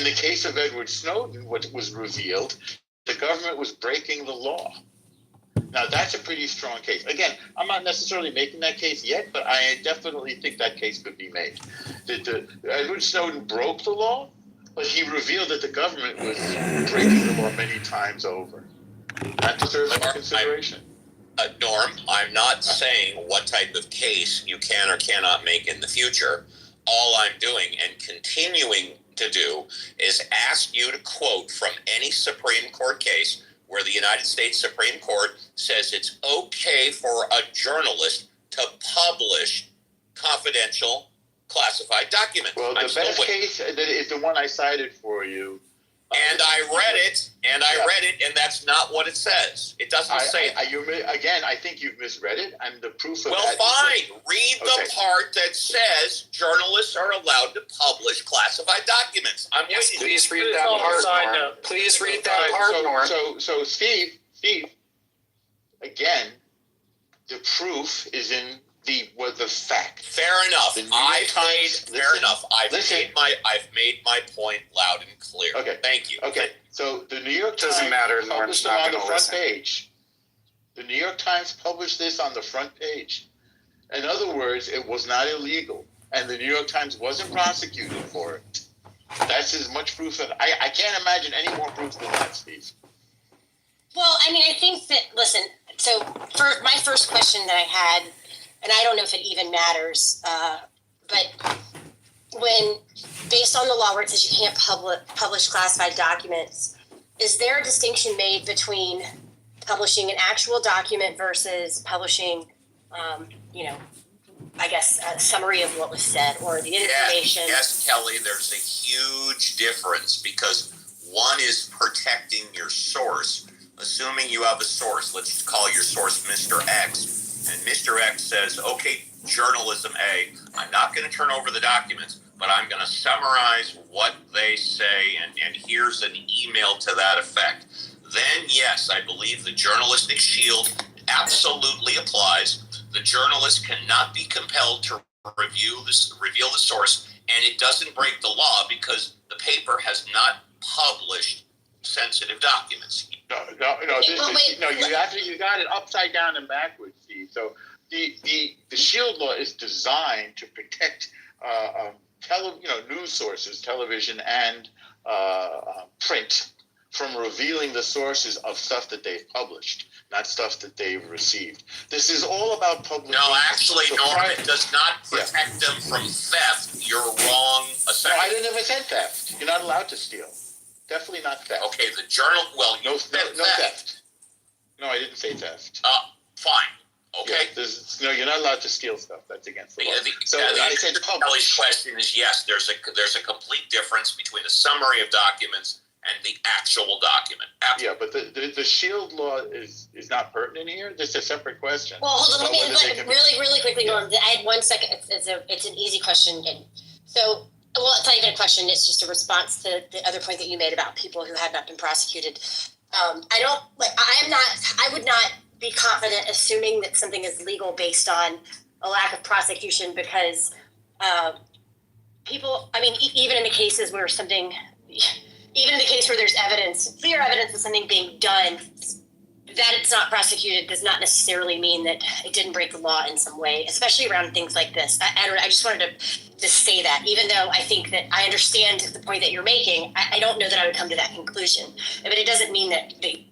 in the case of Edward Snowden, what was revealed, the government was breaking the law. Now, that's a pretty strong case. Again, I'm not necessarily making that case yet, but I definitely think that case could be made. Edward Snowden broke the law, but he revealed that the government was breaking the law many times over. That deserves some consideration. Norm, I'm not saying what type of case you can or cannot make in the future. All I'm doing and continuing to do is ask you to quote from any Supreme Court case where the United States Supreme Court says it's okay for a journalist to publish confidential, classified documents. Well, the best case is the one I cited for you. And I read it, and that's not what it says. It doesn't say it. Again, I think you've misread it, and the proof of that... Well, fine. Read the part that says journalists are allowed to publish classified documents. I'm waiting. Please read that part, Norm. Please read that part, Norm. So, Steve, again, the proof is in the fact. Fair enough. I've made my point loud and clear. Okay. Thank you. Okay. So the New York Times doesn't matter. published it on the front page. The New York Times published this on the front page. In other words, it was not illegal, and the New York Times wasn't prosecuted for it. That's as much proof as I can't imagine any more proof than that, Steve. Well, I mean, I think that, listen, so for my first question that I had, and I don't know if it even matters, but when, based on the law where it says you can't publish classified documents, is there a distinction made between publishing an actual document versus publishing, I guess, a summary of what was said or the information? Yes, Kelly, there's a huge difference because one is protecting your source. Assuming you have a source, let's just call your source Mr. X. And Mr. X says, okay, journalism A, I'm not going to turn over the documents, but I'm going to summarize what they say, and here's an email to that effect. Then, yes, I believe the journalistic shield absolutely applies. The journalist cannot be compelled to reveal the source, and it doesn't break the law because the paper has not published sensitive documents. You got it upside down and backwards, Steve. So the Shield law is designed to protect news sources, television and print, from revealing the sources of stuff that they've published, not stuff that they've received. This is all about publishing. No, actually, Norm, it does not protect them from theft. You're wrong. No, I didn't ever say theft. You're not allowed to steal. Definitely not theft. Okay, the journal. Well, no theft. No, I didn't say theft. Fine. Okay. Yeah, you're not allowed to steal stuff. That's against the law. I said Kelly's question is yes. There's a complete difference between a summary of documents and the actual document. Absolutely. Yeah, but the Shield law is not pertinent here. This is a separate question. Well, hold on. Let me really quickly, Norm. I had 1 second. It's an easy question, and so. Well, it's not even a question. It's just a response to the other point that you made about people who had not been prosecuted. I would not be confident assuming that something is legal based on a lack of prosecution because people, I mean, even in the cases where even in the case where there's clear evidence of something being done, that it's not prosecuted does not necessarily mean that it didn't break the law in some way, especially around things like this. I just wanted to say that, even though I think that I understand the point that you're making, I don't know that I would come to that conclusion. But it doesn't mean that they...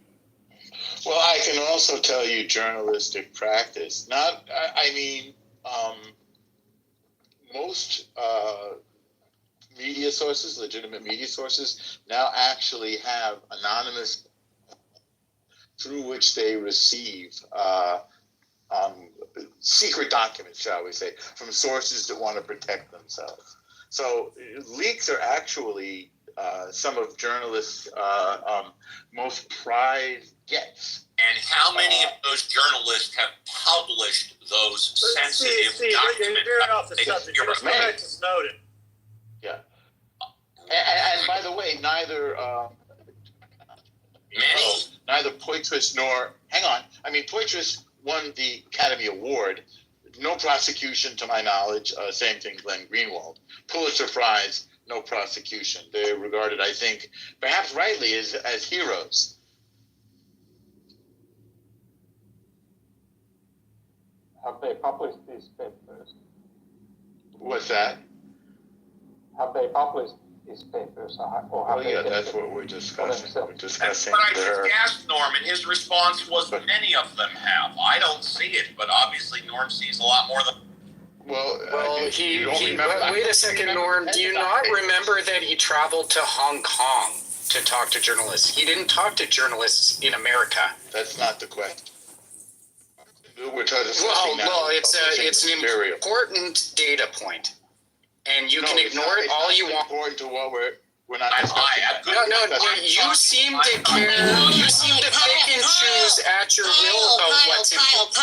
Well, I can also tell you journalistic practice. Most media sources, legitimate media sources, now actually have anonymous through which they receive secret documents, shall we say, from sources that want to protect themselves. So leaks are actually some of journalists' most prized gets. And how many of those journalists have published those sensitive documents? You're veering off the subject. You're back to Snowden. Yeah. And by the way, neither Poitras nor... Hang on. I mean, Poitras won the Academy Award. No prosecution, to my knowledge. Same thing, Glenn Greenwald. Pulitzer Prize, no prosecution. They're regarded, I think, perhaps rightly, as heroes. Have they published these papers? What's that? Have they published these papers, or have Oh they yeah, kept that's it what we're discussing. themselves? We're That's discussing what I their. just asked Norm, and his response was many of them have. I don't see it, but obviously Norm sees a lot more than. Well, you don't remember. wait a second, Norm. Do you not remember that he traveled to Hong Kong to talk to journalists? He didn't talk to journalists in America. That's not the question. We're discussing now Well, it's publishing an material. important data point, and you No, can it's ignore not- it it's all not you want. Important to what we're not I discussing. have that. good- No, you seem to care. You seem to pick and choose at your will about what's important.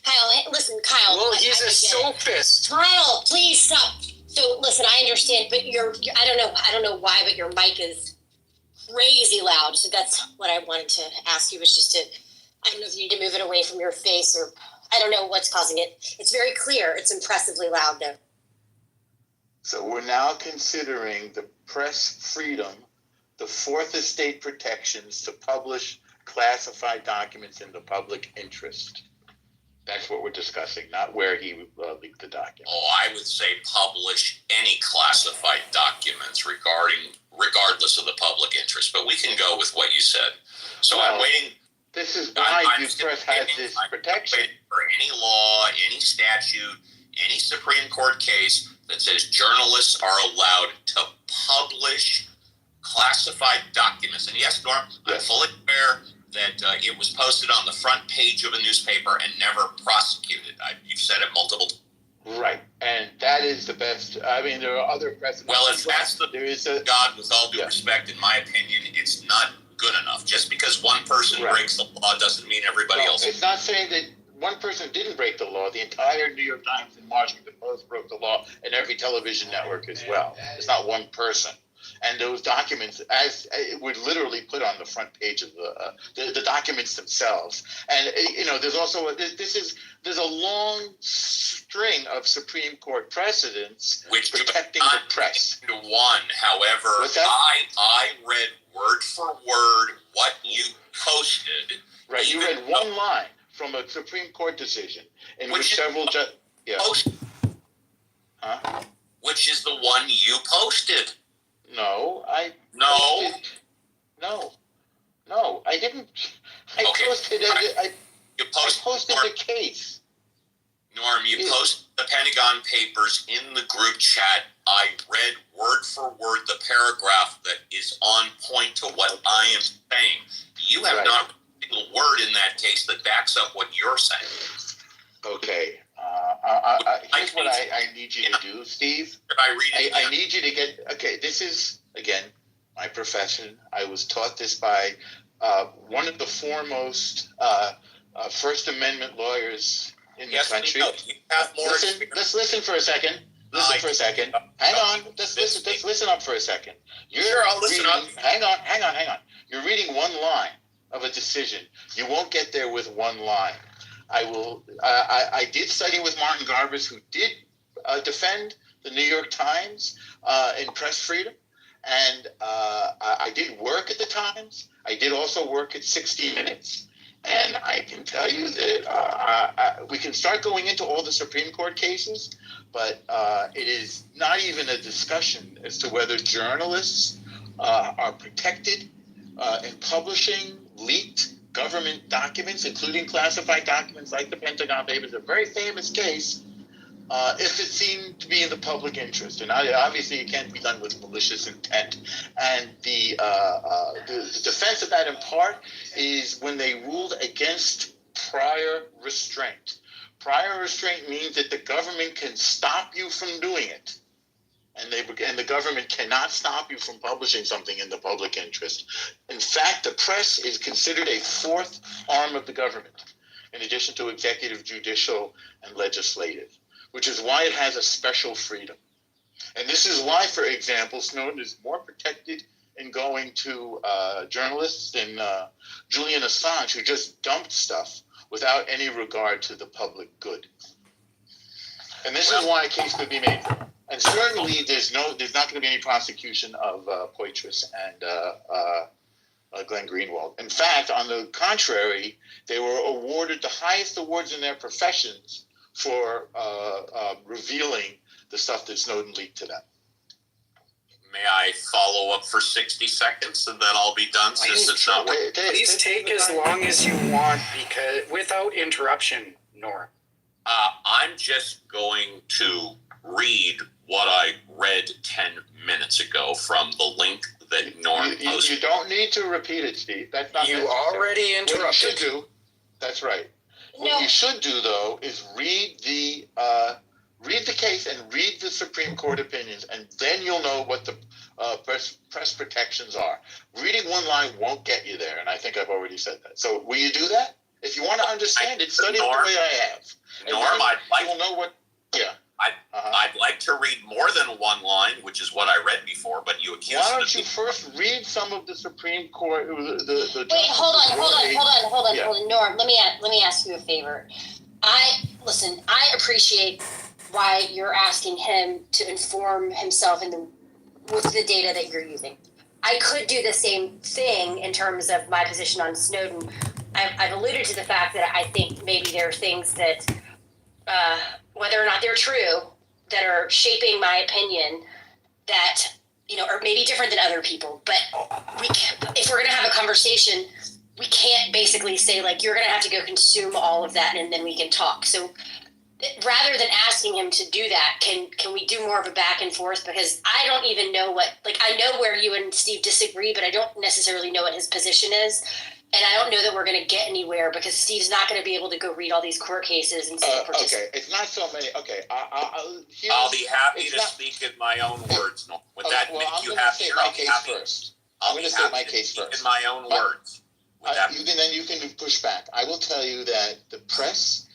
Kyle, hey, listen, Kyle. Well, he's I a get it. sophist. Kyle, please stop. So listen, I understand, but I don't know why, but your mic is crazy loud. So that's what I wanted to ask you, was just I don't know if you need to move it away from your face, or I don't know what's causing it. It's very clear. It's impressively loud though. So we're now considering the press freedom, the Fourth Estate protections to publish classified documents in the public interest. That's what we're discussing, not where he leaked the document. Oh, I would say publish any classified documents regardless of the public interest. But we can go with what you said. So I'm Well, waiting. This is why I'm the press has this protection. waiting for any law, any statute, any Supreme Court case that says journalists are allowed to publish classified documents. And yes, Norm, I'm Yes. fully aware that it was posted on the front page of a newspaper and never prosecuted. You've said it multiple times. Right, and that is the best. I mean, there are other precedents. Well, if that's the there is a God, with all due Yeah. respect, in my opinion, it's not good enough. Just because one person Right. breaks the law doesn't mean everybody no, else. it's not saying that one person didn't break the law. The entire New York Times and Washington Post broke the law, and every television network as well. It's not one person. And those documents, as it would literally put on the front page of the documents themselves. And there's also there's a long string of Supreme Court precedents Which do protecting not the press. to one. However, What's that? I read word for word what you posted, Right, you Even read one line from a Supreme Court decision in Which which is- several post, Huh? which is the one you posted. No, I No, No, I didn't. I Okay. posted it. you I posted. posted Norm, the case. Norm, you Yeah. posted the Pentagon Papers in the group chat. I read word for word the paragraph that is on point to what I am saying. You have Right. not read a single word in that case that backs up what you're saying. Okay. Here's what I need you to do, Steve. If I read it I again, need you to get. Okay, this is again my profession. I was taught this by one of the foremost First Amendment lawyers in the yes, we country. know. You have more Listen, experience. let's listen for a second. Listen for a second. Hang on. Let's listen up for a second. You're Sure, I'll listen reading, up. Hang on. You're reading one line of a decision. You won't get there with one line. I will. I did study with Martin Garbus, who did defend the New York Times in press freedom, and I did work at the Times. I did also work at 60 Minutes. And I can tell you that we can start going into all the Supreme Court cases, but it is not even a discussion as to whether journalists are protected in publishing leaked government documents, including classified documents like the Pentagon Papers, a very famous case, if it seemed to be in the public interest. And obviously it can't be done with malicious intent. And the defense of that in part is when they ruled against prior restraint. Prior restraint means that the government can stop you from doing it. And the government cannot stop you from publishing something in the public interest. In fact, the press is considered a fourth arm of the government, in addition to executive, judicial, and legislative, which is why it has a special freedom. And this is why, for example, Snowden is more protected in going to journalists than Julian Assange, who just dumped stuff without any regard to the public good. And this is why a case could be made for him. And certainly, there's not going to be any prosecution of Poitras and Glenn Greenwald. In fact, on the contrary, they were awarded the highest awards in their professions for revealing the stuff that Snowden leaked to them. May I follow up for 60 seconds and then I'll be done since it's not. Please take as long as you want, because without interruption, Norm. I'm just going to read what I read 10 minutes ago from the link that Norm posted. You don't need to repeat it, Steve. That's not You necessary. already What you interrupted. should do, that's right. No. What you should do, though, is read the case and read the Supreme Court opinions, and then you'll know what the press protections are. Reading one line won't get you there, and I think I've already said that. So will you do that? If you want to understand it, study it the way I have. And Norm, then I'd you will know what. Yeah. I'd like to read more than one line, which is what I read before, but you accused Why me. don't you first read some of the Supreme Court? Wait, hold on, Norm. Let me ask you a favor. I appreciate why you're asking him to inform himself with the data that you're using. I could do the same thing in terms of my position on Snowden. I've alluded to the fact that I think maybe there are things that, whether or not they're true, that are shaping my opinion that, are maybe different than other people. But if we're going to have a conversation, we can't basically say, like, you're going to have to go consume all of that and then we can talk. So rather than asking him to do that, can we do more of a back and forth? Because I don't even know I know where you and Steve disagree, but I don't necessarily know what his position is. And I don't know that we're going to get anywhere because Steve's not going to be able to go read all these court cases and say, okay, it's not so many. Okay, I'll be happy to speak in my own words. Would that make you happier? I'm going to say my case first. In my own words. You can push back. I will tell you that the press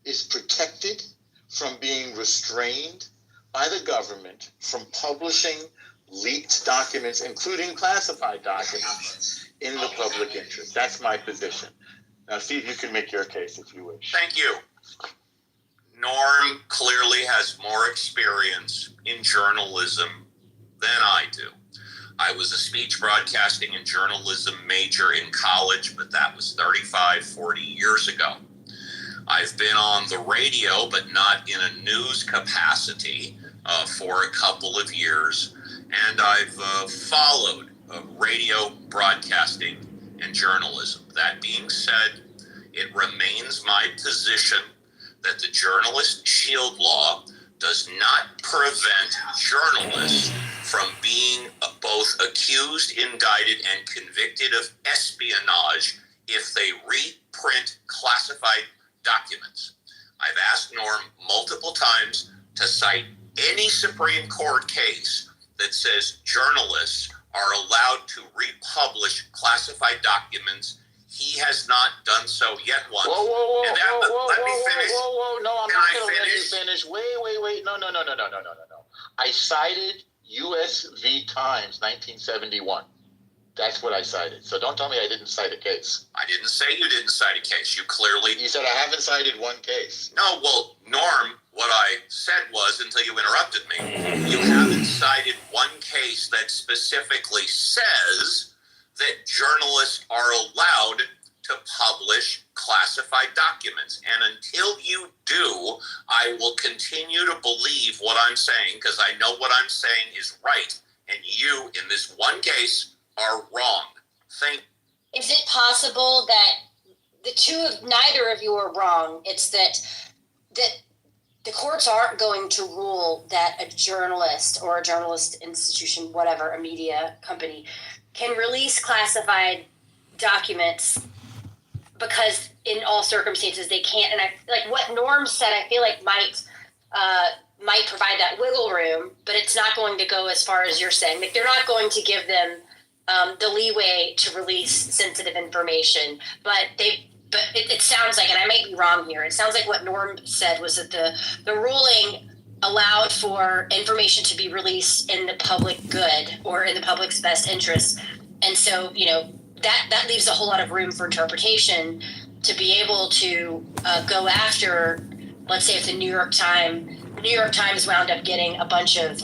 is protected from being restrained by the government from publishing leaked documents, including classified documents, in the public interest. That's my position. Now, Steve, you can make your case if you wish. Thank you. Norm clearly has more experience in journalism than I do. I was a speech broadcasting and journalism major in college, but that was 35, 40 years ago. I've been on the radio, but not in a news capacity for a couple of years, and I've followed radio broadcasting and journalism. That being said, it remains my position that the Journalist Shield Law does not prevent journalists from being both accused, indicted, and convicted of espionage if they reprint classified documents. I've asked Norm multiple times to cite any Supreme Court case that says journalists are allowed to republish classified documents. He has not done so yet once. Whoa, I'm not going to let you finish. Wait. No. I cited U.S. v. Times, 1971. That's what I cited. So don't tell me I didn't cite a case. I didn't say you didn't cite a case. You clearly... You said I haven't cited one case. No, well, Norm, what I said was, until you interrupted me, you haven't cited one case that specifically says that journalists are allowed to publish classified documents. And until you do, I will continue to believe what I'm saying, because I know what I'm saying is right. And you, in this one case, are wrong. Is it possible that neither of you are wrong? It's that the courts aren't going to rule that a journalist or a journalist institution, whatever, a media company, can release classified documents because in all circumstances they can't. And like what Norm said, I feel like might provide that wiggle room, but it's not going to go as far as you're saying. Like they're not going to give them the leeway to release sensitive information, but it sounds like, and I may be wrong here, it sounds like what Norm said was that the ruling allowed for information to be released in the public good or in the public's best interest. And so, that leaves a whole lot of room for interpretation to be able to go after, let's say if the New York Times New York Times wound up getting a bunch of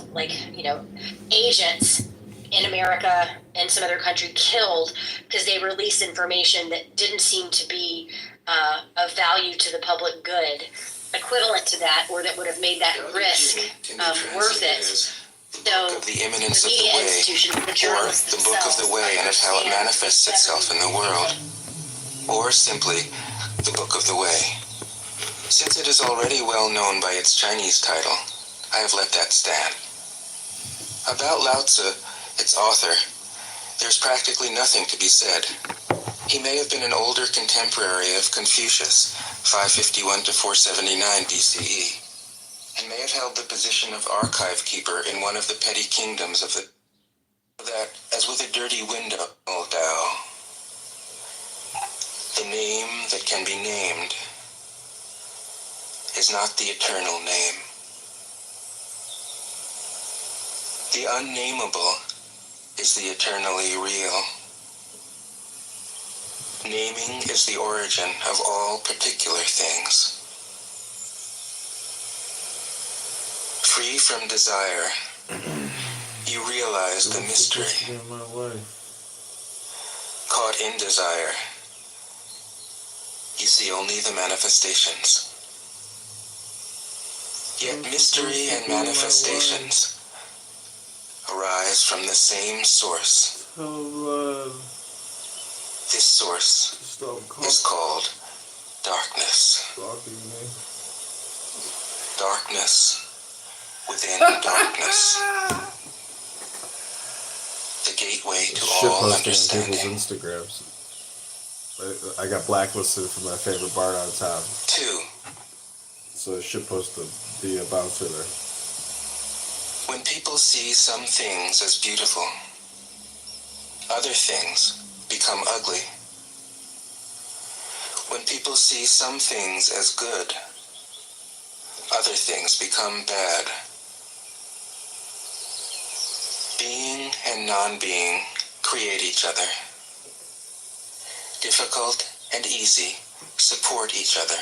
agents in America and some other country killed because they released information that didn't seem to be of value to the public good, equivalent to that, or that would have made that risk worth it. So of the imminence the of the media way, institutions, the or journalists the book of the way and of how it manifests itself in the world, or simply the book of the way. Since it is already well known by its Chinese title, I have let that stand. About Lao Tzu, its author, there's practically nothing to be said. He may have been an older contemporary of Confucius, 551 to 479 BCE, and may have held the position of archive keeper in one of the petty kingdoms of that, as with a dirty window, old Tao, the name that can be named is not the eternal name. The unnameable is the eternally real. Naming is the origin of all particular things. Free from desire, you realize the mystery. Caught in desire, you see only the manifestations. Yet mystery and manifestations arise from the same source. This source is called darkness. Darkness within darkness. The gateway to all understanding. On people's Instagrams. I got blacklisted from my favorite bar downtown. 2. So I should post the bouncer there. When people see some things as beautiful, other things become ugly. When people see some things as good, other things become bad. Being and non-being create each other. Difficult and easy support each other.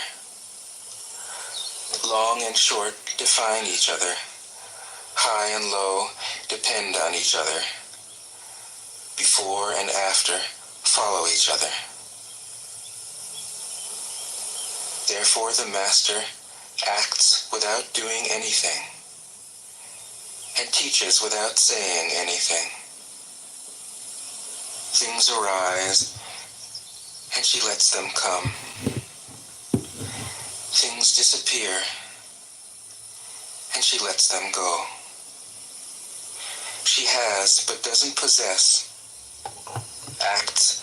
Long and short define each other. High and low depend on each other. Before and after follow each other. Therefore the master acts without doing anything and teaches without saying anything. Things arise and she lets them come. Things disappear and she lets them go. She has but doesn't possess, acts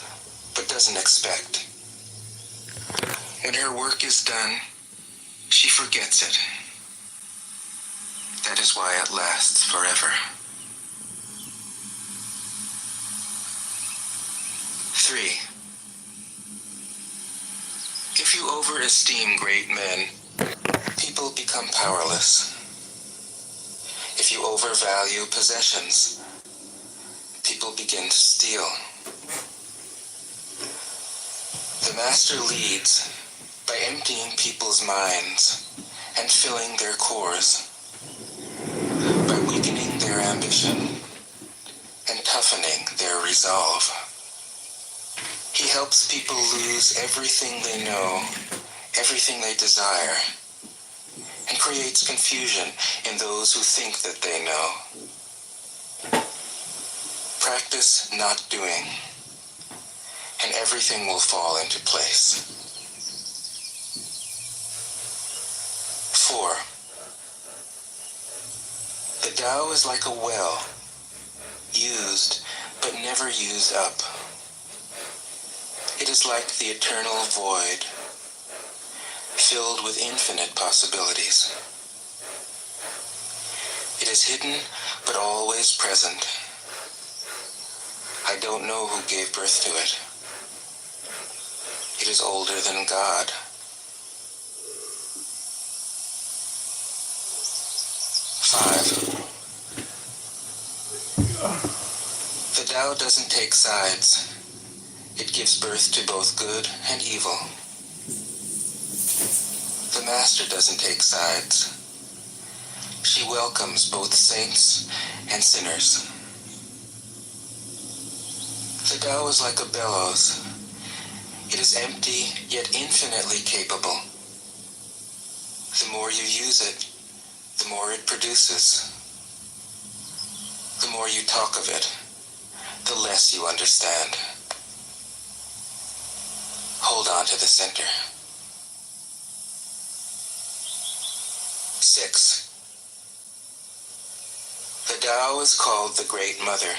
but doesn't expect. When her work is done, she forgets it. That is why it lasts forever. 3. If you overesteem great men, people become powerless. If you overvalue possessions, people begin to steal. The master leads by emptying people's minds and filling their cores, by weakening their ambition and toughening their resolve. He helps people lose everything they know, everything they desire, and creates confusion in those who think that they know. Practice not doing, and everything will fall into place. 4. The Tao is like a well, used but never used up. It is like the eternal void, filled with infinite possibilities. It is hidden but always present. I don't know who gave birth to it. It is older than God. 5. The Tao doesn't take sides. It gives birth to both good and evil. The master doesn't take sides. She welcomes both saints and sinners. The Tao is like a bellows. It is empty, yet infinitely capable. The more you use it, the more it produces. The more you talk of it, the less you understand. Hold on to the center. 6. The Tao is called the Great Mother.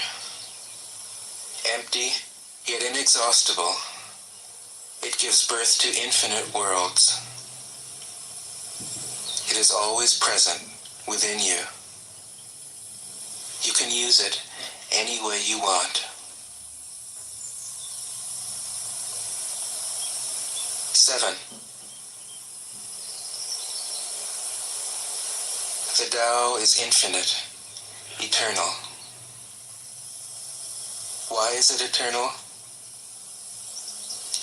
Empty, yet inexhaustible, it gives birth to infinite worlds. It is always present within you. You can use it any way you want. 7. The Tao is infinite, eternal. Why is it eternal?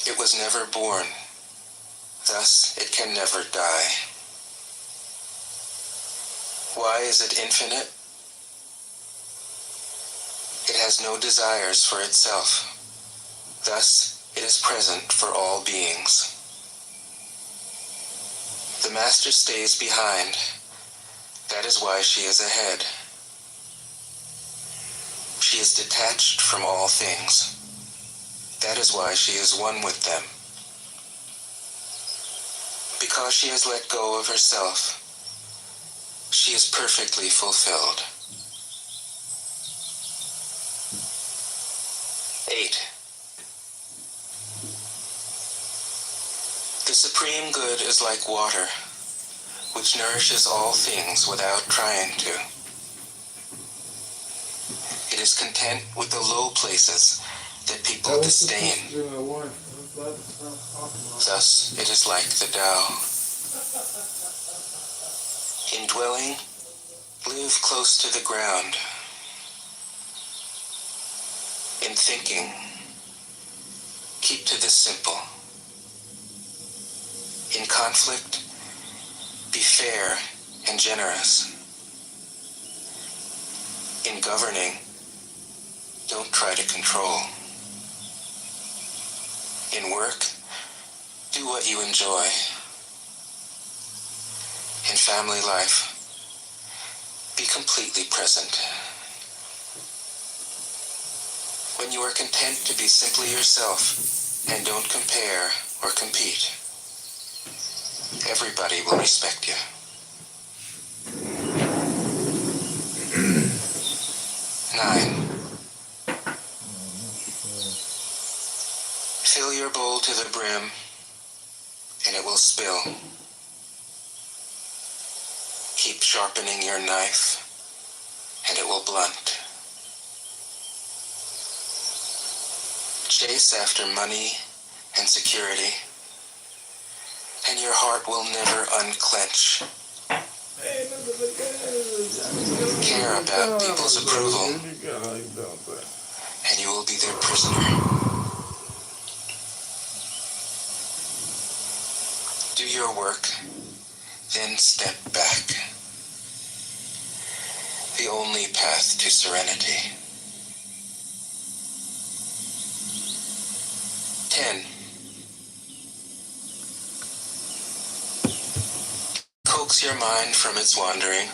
It was never born, thus it can never die. Why is it infinite? It has no desires for itself, thus it is present for all beings. The Master stays behind, that is why she is ahead. She is detached from all things. That is why she is one with them. Because she has let go of herself, she is perfectly fulfilled. 8. The supreme good is like water, which nourishes all things without trying to. It is content with the low places that people disdain. Thus, it is like the Tao. In dwelling, live close to the ground. In thinking, keep to the simple. In conflict, be fair and generous. In governing, don't try to control. In work, do what you enjoy. In family life, be completely present. When you are content to be simply yourself and don't compare or compete, everybody will respect you. 9. Fill your bowl to the brim, and it will spill. Keep sharpening your knife, and it will blunt. Chase after money and security, and your heart will never unclench. Care about people's approval, and you will be their prisoner. Do your work, then step back. The only path to serenity. 10. Coax your mind from its wandering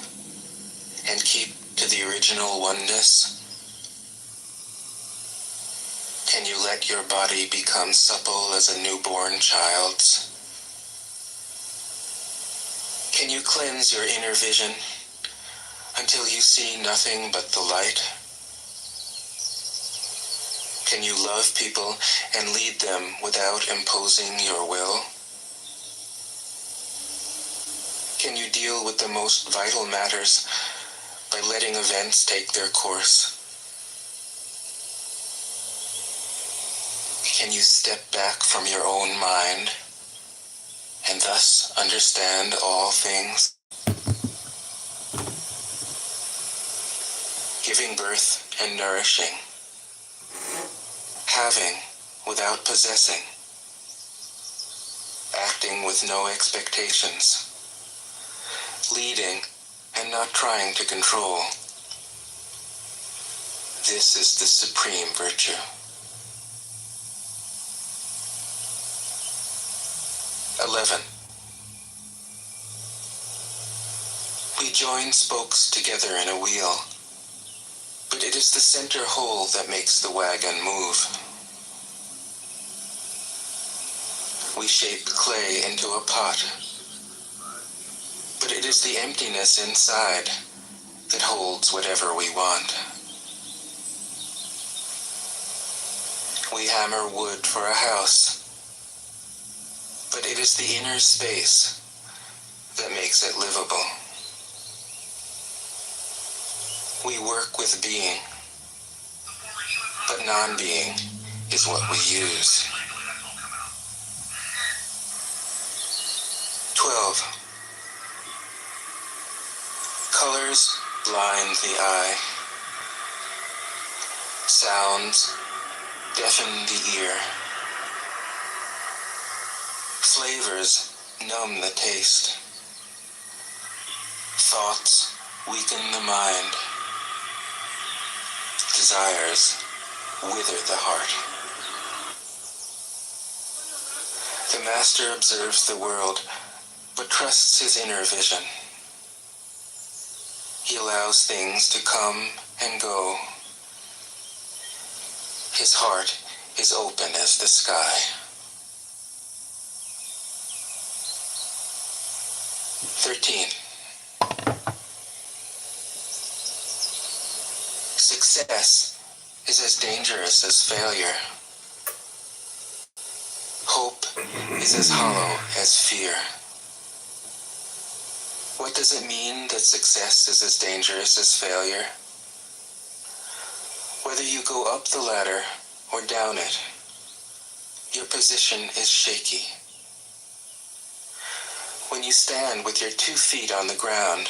and keep to the original oneness. Can you let your body become supple as a newborn child's? Can you cleanse your inner vision until you see nothing but the light? Can you love people and lead them without imposing your will? Can you deal with the most vital matters by letting events take their course? Can you step back from your own mind and thus understand all things? Giving birth and nourishing. Having without possessing. Acting with no expectations. Leading and not trying to control. This is the supreme virtue. 11. We join spokes together in a wheel, but it is the center hole that makes the wagon move. We shape clay into a pot, but it is the emptiness inside that holds whatever we want. We hammer wood for a house, but it is the inner space that makes it livable. We work with being, but non-being is what we use. 12. Colors blind the eye. Sounds deafen the ear. Flavors numb the taste. Thoughts weaken the mind. Desires wither the heart. The master observes the world, but trusts his inner vision. He allows things to come and go. His heart is open as the sky. 13. Success is as dangerous as failure. Hope is as hollow as fear. What does it mean that success is as dangerous as failure? Whether you go up the ladder or down it, your position is shaky. When you stand with your 2 feet on the ground,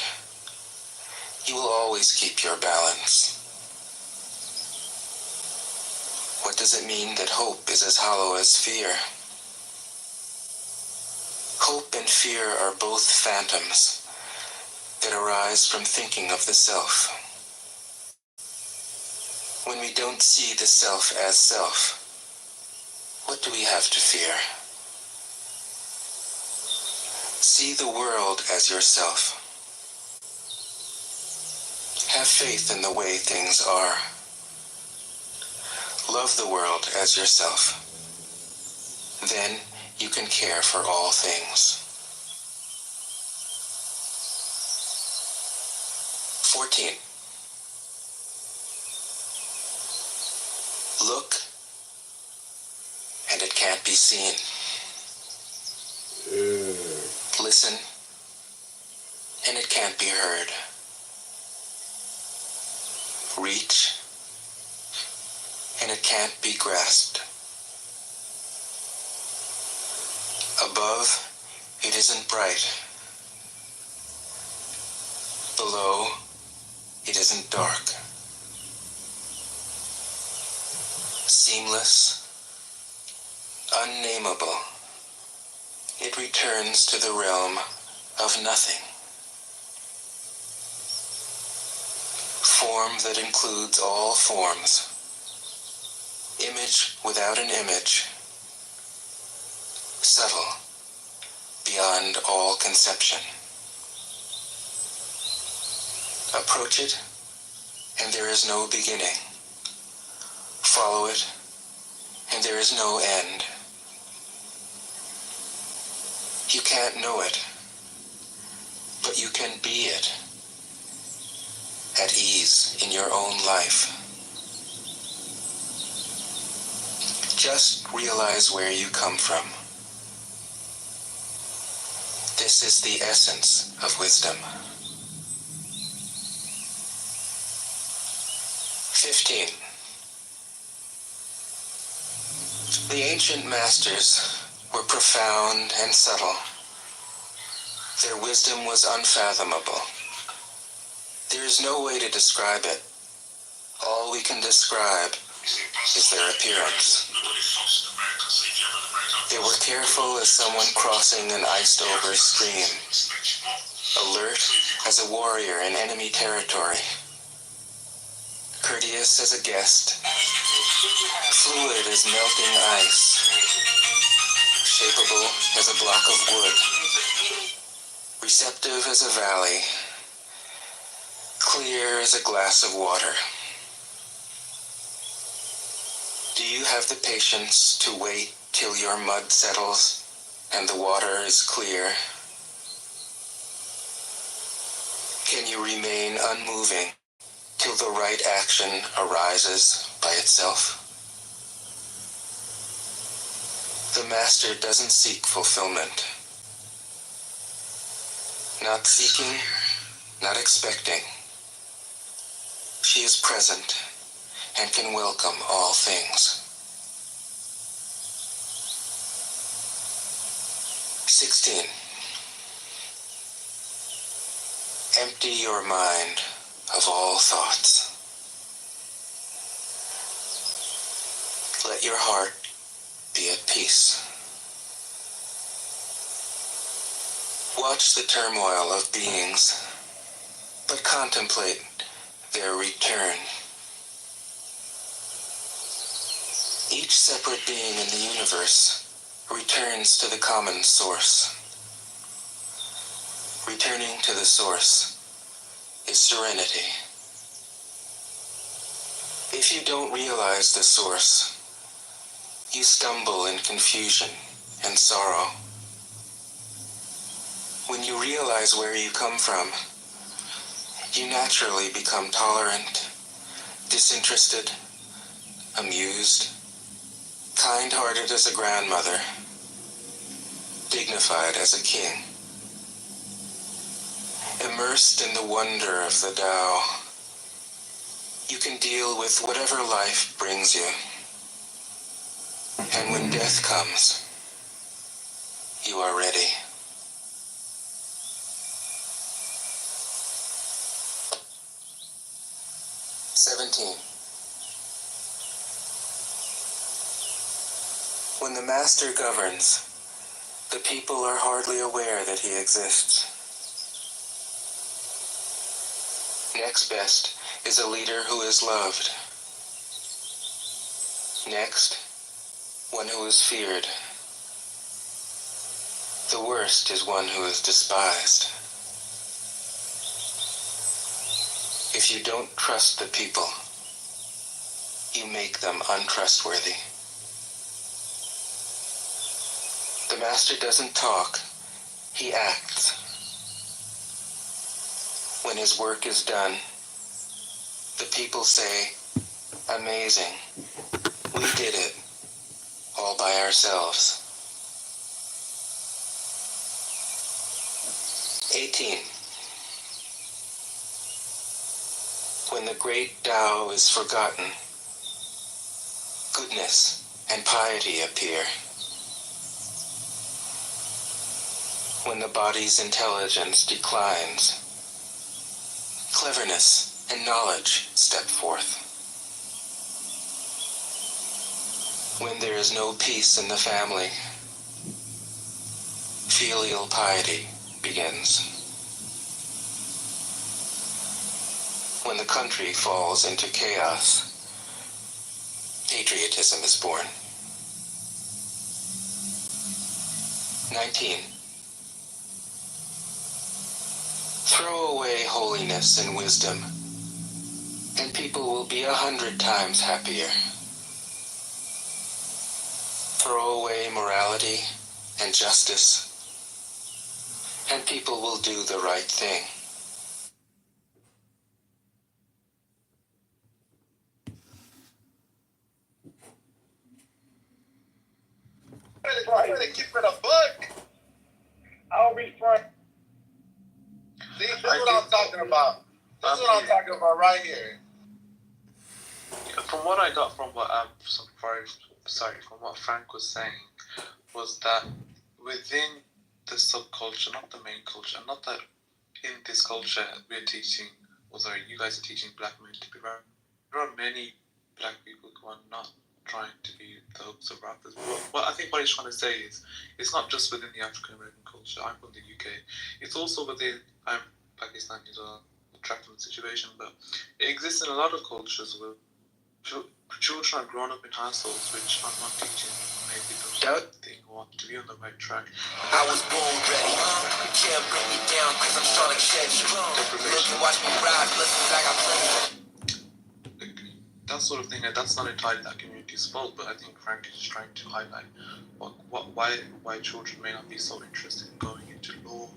you will always keep your balance. What does it mean that hope is as hollow as fear? Hope and fear are both phantoms that arise from thinking of the self. When we don't see the self as self, what do we have to fear? See the world as yourself. Have faith in the way things are. Love the world as yourself. Then you can care for all things. 14. Look, and it can't be seen. Listen, and it can't be heard. Reach, and it can't be grasped. Above, it isn't bright. Below, it isn't dark. Seamless, unnameable, it returns to the realm of nothing. Form that includes all forms. Image without an image. Subtle, beyond all conception. Approach it, and there is no beginning. Follow it, and there is no end. You can't know it, but you can be it, at ease in your own life. Just realize where you come from. This is the essence of wisdom. 15. The ancient masters were profound and subtle. Their wisdom was unfathomable. There is no way to describe it. All we can describe is their appearance. They were careful as someone crossing an iced-over stream, alert as a warrior in enemy territory, courteous as a guest, fluid as melting ice, shapeable as a block of wood, receptive as a valley, clear as a glass of water. Do you have the patience to wait till your mud settles and the water is clear? Can you remain unmoving till the right action arises by itself? The Master doesn't seek fulfillment. Not seeking, not expecting. She is present and can welcome all things. 16. Empty your mind of all thoughts. Let your heart be at peace. Watch the turmoil of beings, but contemplate their return. Each separate being in the universe returns to the common source. Returning to the source is serenity. If you don't realize the source, you stumble in confusion and sorrow. When you realize where you come from, you naturally become tolerant, disinterested, amused, kind-hearted as a grandmother, dignified as a king. Immersed in the wonder of the Tao, you can deal with whatever life brings you. And when death comes, you are ready. When the Master governs, the people are hardly aware that he exists. Next best is a leader who is loved. Next, one who is feared. The worst is one who is despised. If you don't trust the people, you make them untrustworthy. The Master doesn't talk, he acts. When his work is done, the people say, "Amazing, we did it, all by ourselves." 18. When the great Tao is forgotten, goodness and piety appear. When the body's intelligence declines, cleverness and knowledge step forth. When there is no peace in the family, filial piety begins. When the country falls into chaos, patriotism is born. 19. Throw away holiness and wisdom, and people will be 100 times happier. Throw away morality and justice, and people will do the right thing. I'm gonna keep it a book. I'll be frank. See, this is what I'm talking about. This is what I'm talking about right here. From what I got from what from what Frank was saying, was that within the subculture, not the main culture, not that in this culture we're teaching, or sorry, you guys are teaching black men to be rappers. There are many black people who are not trying to be those of rappers. What I think what he's trying to say is, it's not just within the African American culture. I'm from the UK. It's also within Pakistanis are trapped in the situation, but it exists in a lot of cultures where children are grown up in households which are not teaching maybe the right thing or to be on the right track. I was born ready, you can't bring me down cause I'm trying to catch you. Look and watch me rise, blessings I got plenty. That sort of thing, and that's not entirely that community's fault, but I think Frank is just trying to highlight why children may not be so interested in going into law,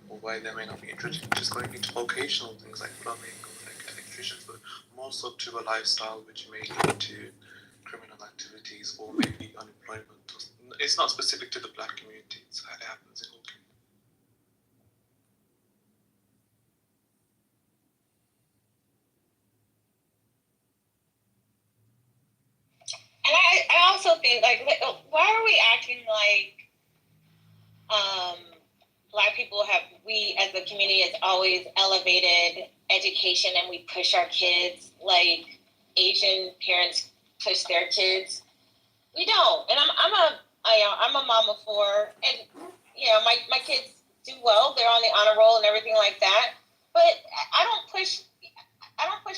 or why they may not be interested in just going into vocational things like plumbing or like electricians, but more so to a lifestyle which may lead to criminal activities or maybe unemployment. It's not specific to the black community, it happens in all communities. And I also think, like, why are we acting like Black people we as a community has always elevated education and we push our kids like Asian parents push their kids? We don't. And I'm a mom of 4, and my kids do well. They're on the honor roll and everything like that. But I don't push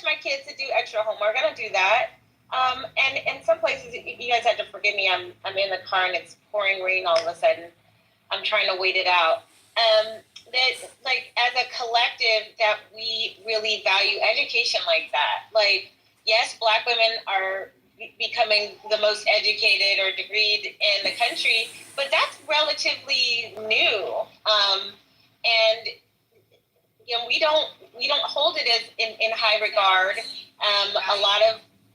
my kids to do extra homework. I don't do that. And in some places, you guys have to forgive me. I'm in the car and it's pouring rain all of a sudden. I'm trying to wait it out. That, like, as a collective, that we really value education like that. Like, yes, Black women are becoming the most educated or degreed in the country, but that's relatively new. And we don't hold it as in high regard.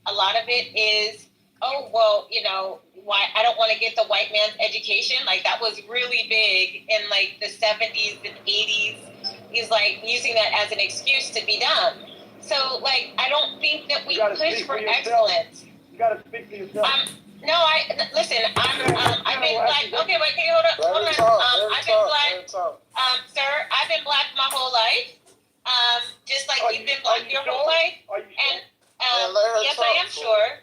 A lot of it is, oh, well, why I don't want to get the white man's education. Like, that was really big in like the 70s and 80s. He's like using that as an excuse to be dumb. So, like, I don't think that we push for excellence. You gotta speak for yourself. Listen, I've been Black. Okay, wait, can you hold on? I've been Black. Sir, I've been Black my whole life. Just like you've been Black your whole life. Are you sure? And yes, I am sure.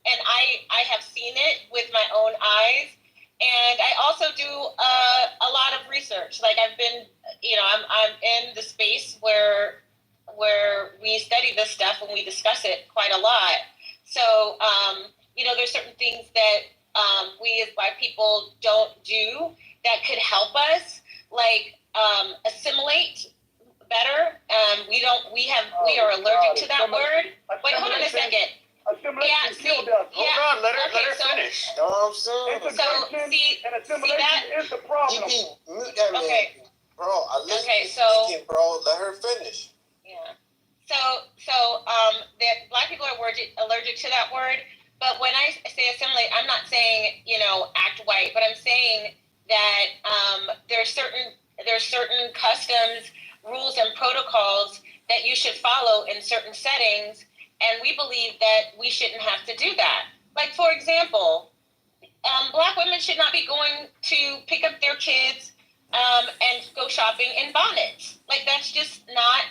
And I have seen it with my own eyes. And I also do a lot of research. Like, I've been, I'm in the space where we study this stuff and we discuss it quite a lot. So, there's certain things that we as Black people don't do that could help us, like assimilate better. We are allergic to that word. Wait, hold on a second. Assimilation killed us. Hold on, let her finish. You know what I'm saying? And assimilation is the problem. Mute that man. Okay. Bro, I listen Okay, bro. Let her finish. Yeah. So that Black people are allergic to that word. But when I say assimilate, I'm not saying, act white, but I'm saying that there are certain customs, rules, and protocols that you should follow in certain settings, and we believe that we shouldn't have to do that. Like, for example, Black women should not be going to pick up their kids and go shopping in bonnets. Like, that's just not,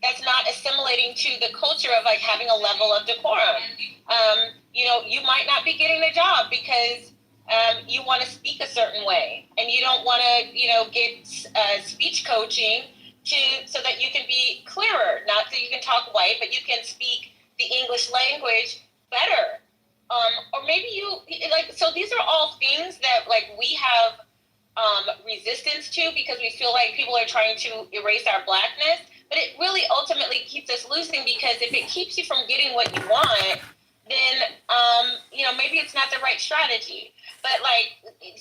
that's not assimilating to the culture of, like, having a level of decorum. You might not be getting a job because you want to speak a certain way, and you don't want to, get speech coaching so that you can be clearer. Not that you can talk white, but you can speak the English language better. Or maybe so these are all things that, like, we have resistance to because we feel like people are trying to erase our Blackness. But it really ultimately keeps us losing, because if it keeps you from getting what you want, then, maybe it's not the right strategy. But, like, you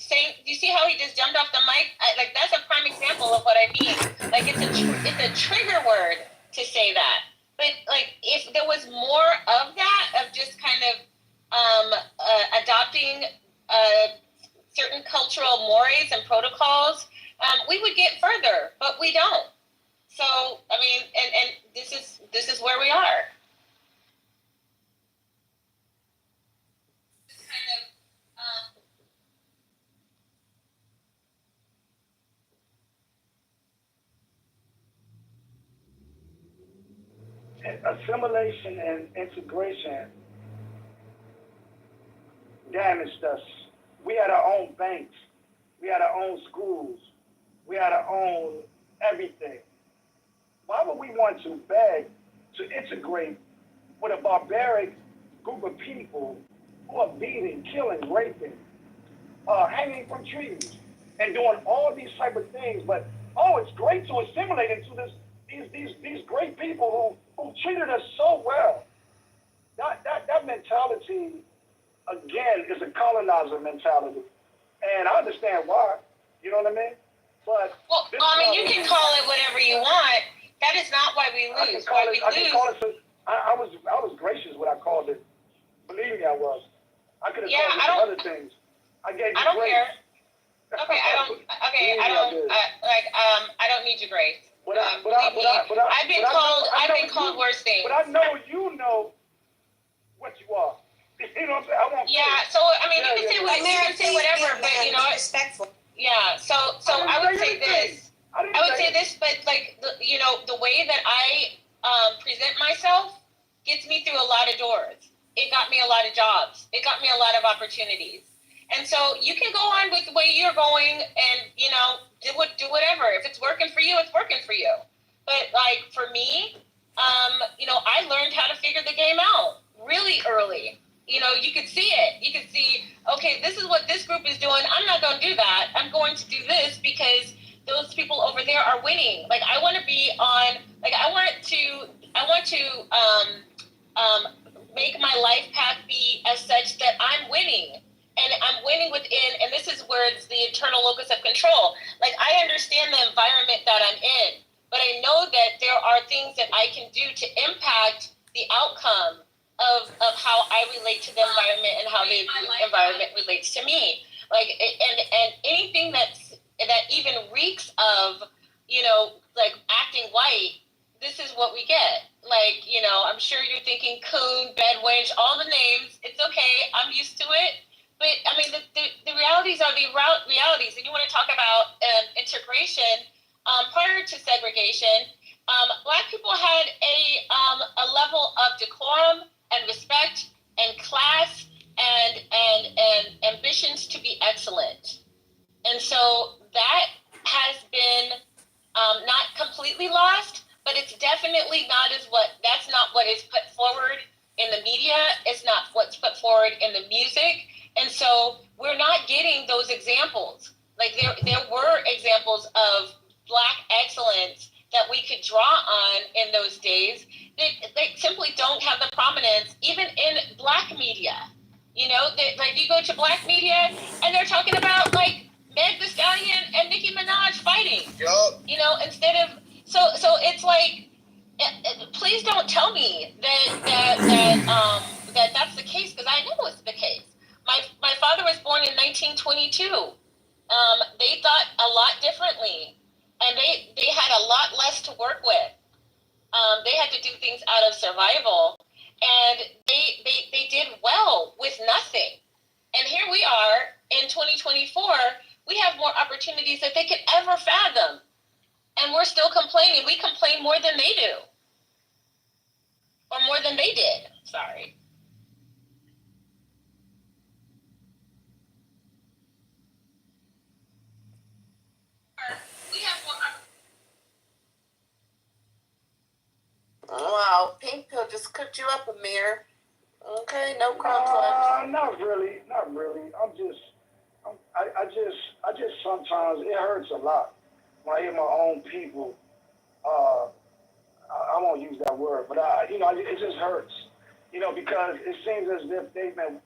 see how he just jumped off the mic? That's a prime example of what I mean. Like, it's a trigger word to say that. But, like, if there was more of that, of just kind of adopting certain cultural mores and protocols, we would get further, but we don't. So, I mean, and this is where we are. Assimilation and integration damaged us. We had our own banks. We had our own schools. we had to own everything. Why would we want to beg to integrate with a barbaric group of people who are beating, killing, raping, hanging from trees, and doing all these type of things? But it's great to assimilate into these great people who treated us so well. That mentality, again, is a colonizer mentality, and I understand why. You know what I mean? But you can call it whatever you want. That is not why we lose. I was gracious when I called it. Believe me, I was. I could have called it other things. I gave you I don't grace. care. Okay, I don't. Okay, I don't. I don't need your grace. I've been called worse things. But I know you know what you are. You know what I'm saying? I won't. Yeah. So I mean, you can say whatever, but you know, respectful. Yeah. So I would say this. But like the way that I present myself gets me through a lot of doors. It got me a lot of jobs. It got me a lot of opportunities. And so you can go on with the way you're going, and do whatever. If it's working for you, it's working for you. But like for me, I learned how to figure the game out really early. You could see it. You could see, okay, this is what this group is doing. I'm not going to do that. I'm going to do this because those people over there are winning. Like I want to be on. Like I want to make my life path be as such that I'm winning. And I'm winning within, and this is where it's the internal locus of control. Like, I understand the environment that I'm in, but I know that there are things that I can do to impact the outcome of how I relate to the environment and how the environment relates to me. Like, and anything that even reeks of, like acting white, this is what we get. Like, I'm sure you're thinking coon, bedwench, all the names. It's okay. I'm used to it. But I mean, the realities are the realities, and you want to talk about integration. Prior to segregation, Black people had a level of decorum and respect and class and ambitions to be excellent, and so that has been not completely lost, but it's definitely that's not what is put forward in the media. It's not what's put forward in the music. And so we're not getting those examples. Like there were examples of Black excellence that we could draw on in those days. They simply don't have the prominence, even in Black media. Like you go to Black media and they're talking about like Meg Thee Stallion and Nicki Minaj fighting. Yup. Instead of so it's like, please don't tell me that that's the case, because I know it's the case. My father was born in 1922. They thought a lot differently, and they had a lot less to work with. They had to do things out of survival, and they did well with nothing. And here we are in 2024. We have more opportunities that they could ever fathom, and we're still complaining. We complain more than they do, or more than they did. Sorry. Wow, Pink Pill just cooked you up, Amir. Okay, no complex. Not really. I just sometimes it hurts a lot when I hear my own people. I won't use that word, but it just hurts. Because it seems as if they've been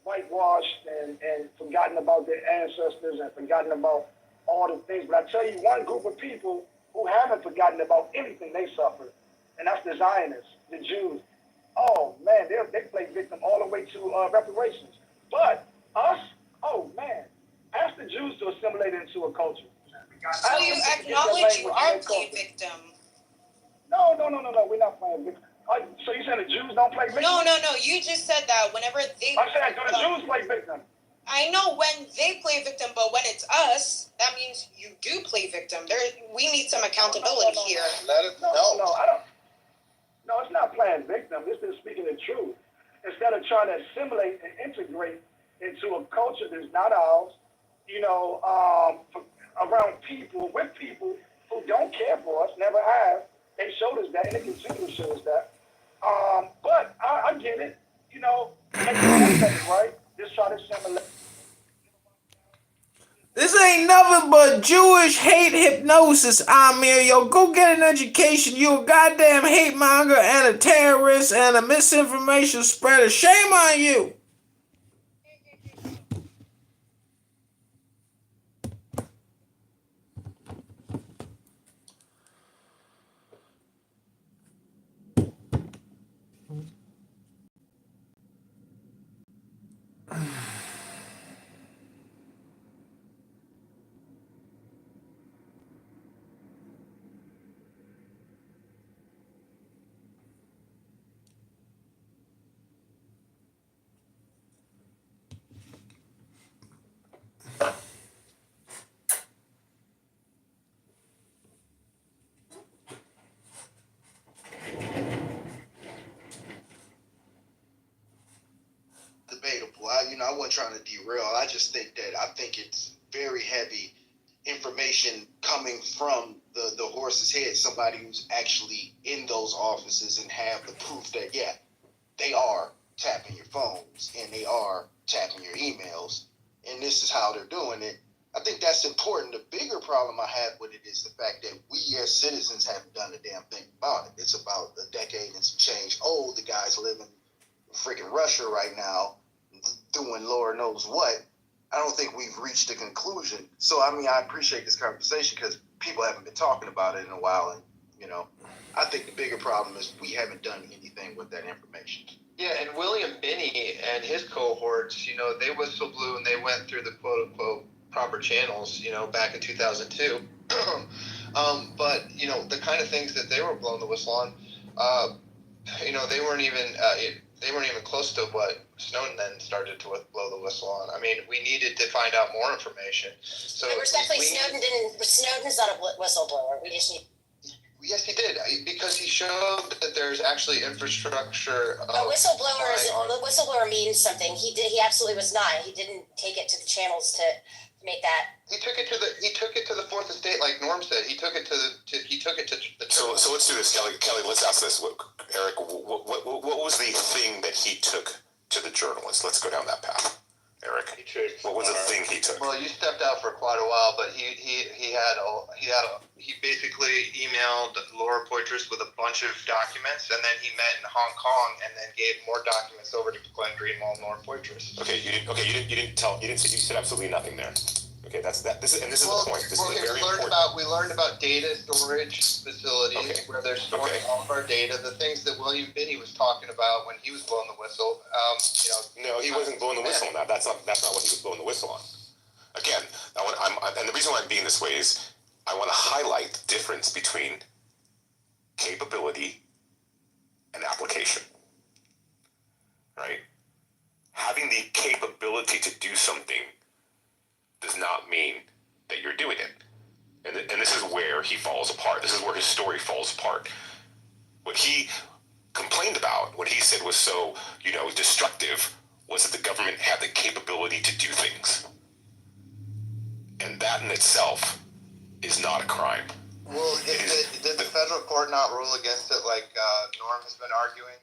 whitewashed and forgotten about their ancestors and forgotten about all the things. But I tell you, one group of people who haven't forgotten about anything they suffered, and that's the Zionists, the Jews. Oh man, they play victim all the way to reparations. But us, oh man, ask the Jews to assimilate into a culture. So you acknowledge you are playing victim. No, we're not playing victim. So you saying the Jews don't play victim? No. You just said that whenever they. I said, do the Jews play victim? I know when they play victim, but when it's us, that means you do play victim. We need some accountability here. Let it No, I don't. No, it's not playing victim. It's just speaking the truth. Instead of trying to assimilate and integrate into a culture that's not ours, around people, with people who don't care for us, never have. They showed us that, and they continue to show us that. But I get it. Make it better, right? Just try to simulate. This ain't nothing but Jewish hate hypnosis, Amir. Yo, go get an education. You a goddamn hate monger and a terrorist and a misinformation spreader. Shame on you. Debatable. I wasn't trying to derail. I just think it's very heavy information coming from the horse's head, somebody who's actually in those offices and have the proof that, yeah, they are tapping your phones and they are tapping your emails, and this is how they're doing it. I think that's important. The bigger problem I have with it is the fact that we as citizens haven't done a damn thing about it. It's about a decade and some change. Oh, the guy's living in freaking Russia right now, doing Lord knows what. I don't think we've reached a conclusion. So, I appreciate this conversation because people haven't been talking about it in a while. And, I think the bigger problem is we haven't done anything with that information. Yeah, and William Binney and his cohorts, they whistle blew and they went through the quote-unquote proper channels, back in 2002. But, the kind of things that they were blowing the whistle on, they weren't even close to what Snowden then started to blow the whistle on. We needed to find out more information. So respectfully, Snowden's not a whistleblower. We just need. Yes, he did, because he showed that there's actually infrastructure. A whistleblower means something. He absolutely was not. He didn't take it to the channels to make that. He took it to the fourth estate, like Norm said. He took it to the. So let's do this, Kelly. Kelly, let's ask this. Eric, what was the thing that he took to the journalists? Let's go down that path. Eric, what was the thing he took? Well, you stepped out for quite a while, but he basically emailed Laura Poitras with a bunch of documents, and then he met in Hong Kong, and then gave more documents over to Glenn Greenwald and Laura Poitras. You said absolutely nothing there. Okay, this is the point. This is very important. We learned about data storage facilities where they're storing all of our data. The things that William Binney was talking about when he was blowing the whistle. No, he wasn't blowing the whistle on that. That's not what he was blowing the whistle on. Again, and the reason why I'm being this way is I want to highlight the difference between capability and application. Right? Having the capability to do something does not mean that you're doing it. And this is where he falls apart. This is where his story falls apart. What he complained about, what he said was so, destructive, was that the government had the capability to do things. And that in itself is not a crime. Well, did the federal court not rule against it like Norm has been arguing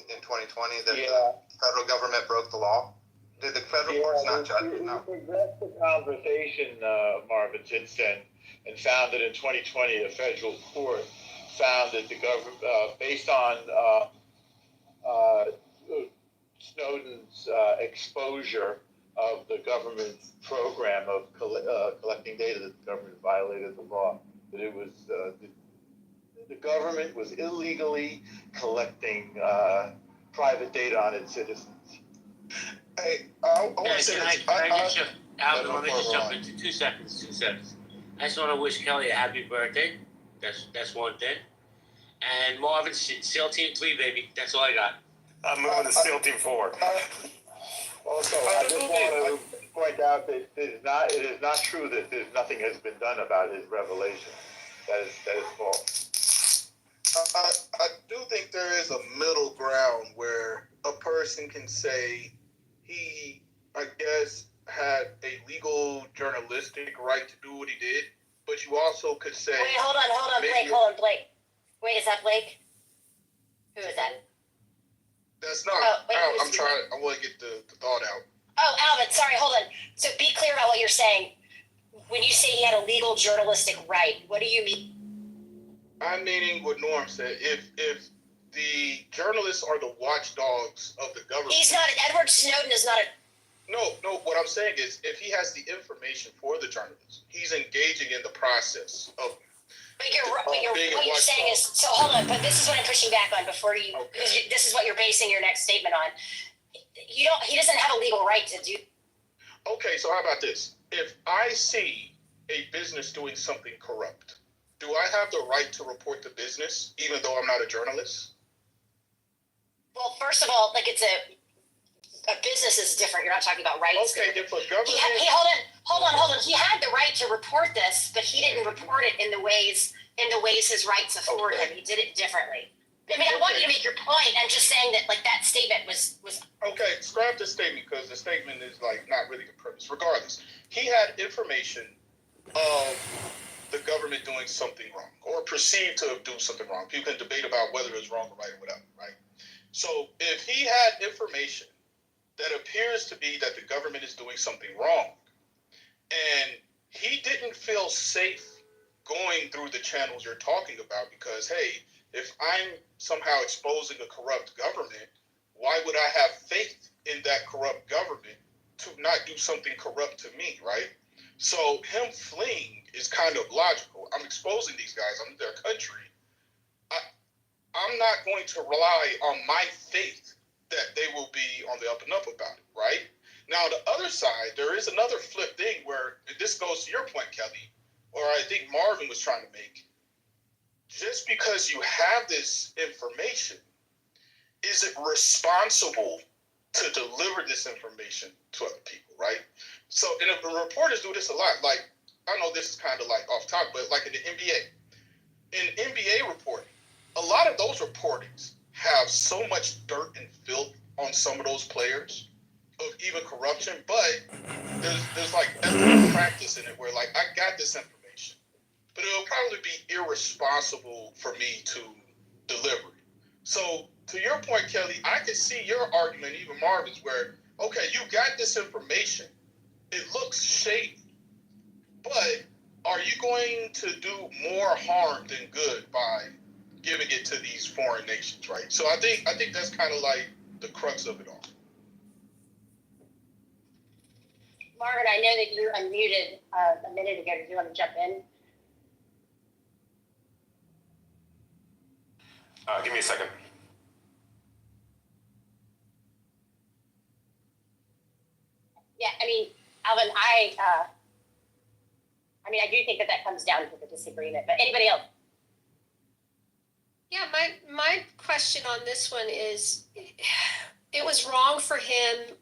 in 2020 that the federal government broke the law? Did the federal courts not judge it? No. We progressed the conversation, Marvin, since then, and found that in 2020, a federal court found that the government, based on Snowden's exposure of the government's program of collecting data, that the government violated the law, that it was the government was illegally collecting private data on its citizens. Hey, I want to say Alvin, let me just jump into 2 seconds. 2 seconds. I just want to wish Kelly a happy birthday. That's one thing. And Marvin, SEAL Team 3, baby. That's all I got. I'm moving to SEAL Team 4. Also, I just want to point out that it is not true that nothing has been done about his revelation. That is false. I do think there is a middle ground where a person can say he, I guess, had a legal journalistic right to do what he did, but you also could say. Wait, hold on, Blake. Wait, is that Blake? Who is that? That's not. I want to get the thought out. Oh, Alvin, sorry, hold on. So be clear about what you're saying. When you say he had a legal journalistic right, what do you mean? I'm meaning what Norm said. If the journalists are the watchdogs of the government. He's not. Edward Snowden is not a. No. What I'm saying is, if he has the information for the journalists, he's engaging in the process of. But what you're saying is, so hold on. But this is what I'm pushing back on before you. Okay. Because this is what you're basing your next statement on. He doesn't have a legal right to do. Okay, so how about this? If I see a business doing something corrupt, do I have the right to report the business, even though I'm not a journalist? Well, first of all, like it's a business is different. You're not talking about rights. Okay, if a government. Hold on. He had the right to report this, but he didn't report it in the ways his rights afford him. He did it differently. I mean, I want you to make your point. I'm just saying that, like, that statement was. Okay, scrap the statement because the statement is, like, not really the premise. Regardless, he had information of the government doing something wrong or perceived to have done something wrong. People can debate about whether it's wrong or right or whatever, right? So if he had information that appears to be that the government is doing something wrong and he didn't feel safe going through the channels you're talking about because, hey, if I'm somehow exposing a corrupt government, why would I have faith in that corrupt government to not do something corrupt to me, right? So him fleeing is kind of logical. I'm exposing these guys. I'm in their country. I'm not going to rely on my faith that they will be on the up and up about it, right? Now, the other side, there is another flip thing where, and this goes to your point, Kelly, or I think Marvin was trying to make. Just because you have this information, is it responsible to deliver this information to other people, right? So, and if the reporters do this a lot, like, I know this is kind of like off topic, but like in the NBA, in NBA reporting, a lot of those reportings have so much dirt and filth on some of those players of even corruption, but there's like ethical practice in it where like, I got this information, but it'll probably be irresponsible for me to deliver it. So to your point, Kelly, I can see your argument, even Marvin's, where, okay, you got this information. It looks shady, but are you going to do more harm than good by giving it to these foreign nations, right? So I think that's kind of like the crux of it all. Margaret, I know that you unmuted a minute ago. Do you want to jump in? Give me a second. Yeah, I mean, Alvin, I do think that comes down to the disagreement, but anybody else? Yeah, my question on this one is, it was wrong for him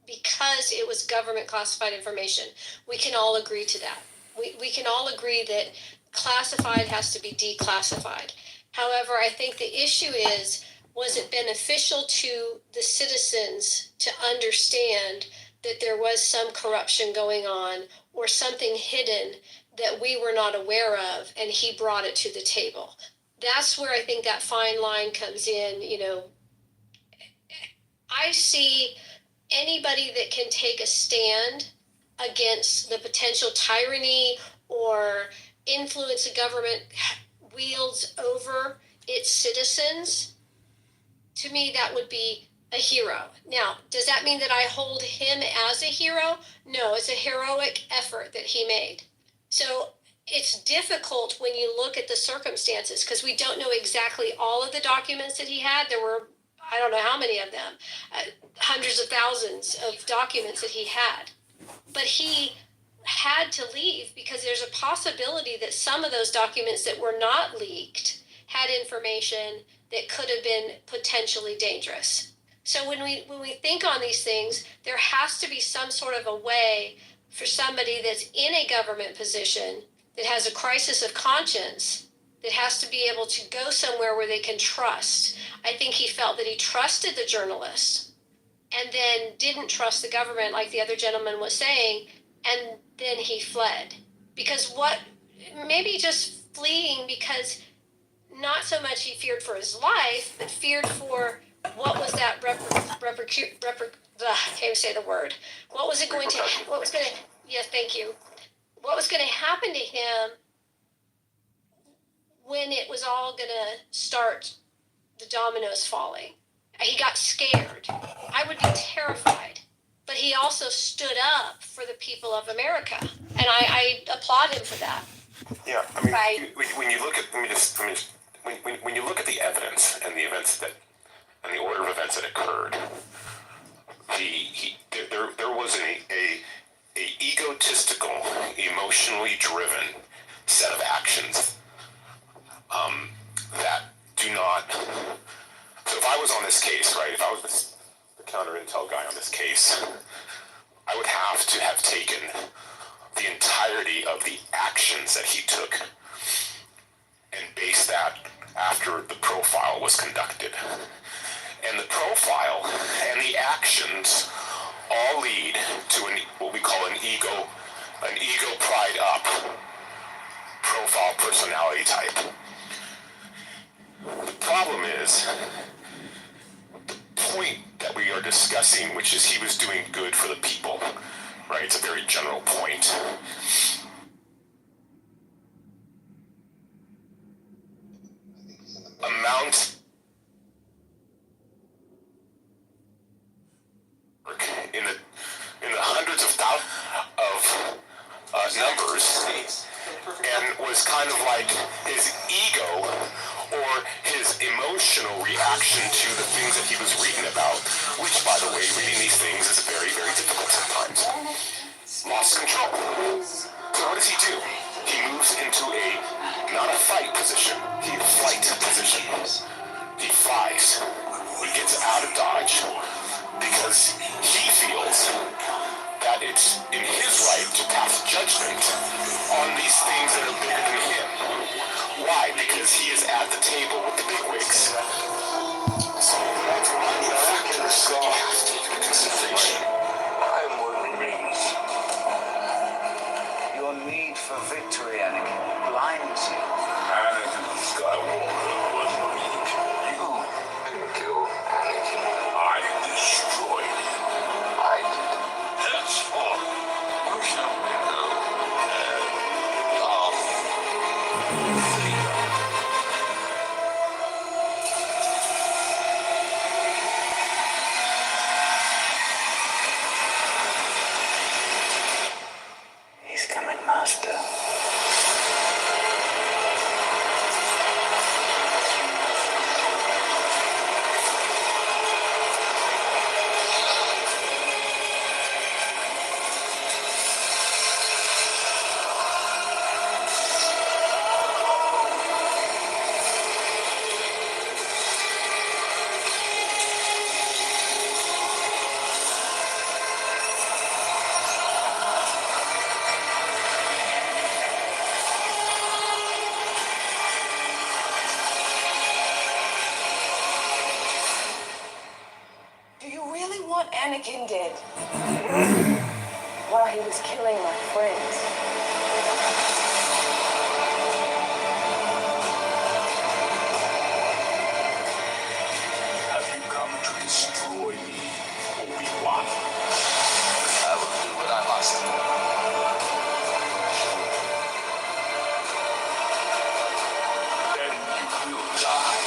because it was government classified information. We can all agree to that. We can all agree that classified has to be declassified. However, I think the issue is, was it beneficial to the citizens to understand that there was some corruption going on or something hidden that we were not aware of, and he brought it to the table? That's where I think that fine line comes in. You know, I see anybody that can take a stand against the potential tyranny or influence a government wields over its citizens. To me, that would be a hero. Now, does that mean that I hold him as a hero? No, it's a heroic effort that he made. So it's difficult when you look at the circumstances because we don't know exactly all of the documents that he had. There were, I don't know how many of them, hundreds of thousands of documents that he had. But he had to leave because there's a possibility that some of those documents that were not leaked had information that could have been potentially dangerous. So when we think on these things, there has to be some sort of a way for somebody that's in a government position that has a crisis of conscience, that has to be able to go somewhere where they can trust. I think he felt that he trusted the journalist and then didn't trust the government, like the other gentleman was saying, and then he fled. Because what, maybe just fleeing because not so much he feared for his life, but feared for what was that I can't say the word. What was thank you. What was going to happen to him when it was all going to start, the dominoes falling. He got scared. I would be terrified. But he also stood up for the people of America. And I applaud him for that. Yeah, I mean, when you look at, when you look at the evidence and the events that, and the order of events that occurred, there was a egotistical, emotionally driven set of actions that do not. So if I was on this case, right, if I was the counter intel guy on this case, I would have to have taken the entirety of the actions that he took and base that after the profile was conducted. And the profile and the actions all lead to what we call an ego pride up profile personality type. The problem is the point that we are discussing, which is he was doing good for the people, right? It's a very general point. Amount in the hundreds of thousands of numbers, and was kind of like his ego or his emotional reaction to the things that he was reading about, which, by the way, reading these things is very, very difficult sometimes. Lost control. So what does he do? He moves into not a fight position, a flight position. He flies. He gets out of Dodge because he feels that it's in his right to pass judgment on these things that are bigger than him. Why? Because he is at the table with the bigwigs. So that's one of the factors that you have to take into consideration. I'm what remains. Your need for victory, Anakin, blinds you. Anakin Skywalker was weak. You didn't kill Anakin. I destroyed him. I did. Henceforth, you shall be known as Darth Vader. He's coming, Master. Do you really want Anakin dead? While he was killing my friends. Have you come to destroy me, Obi-Wan? I will do what I must. Then you will die.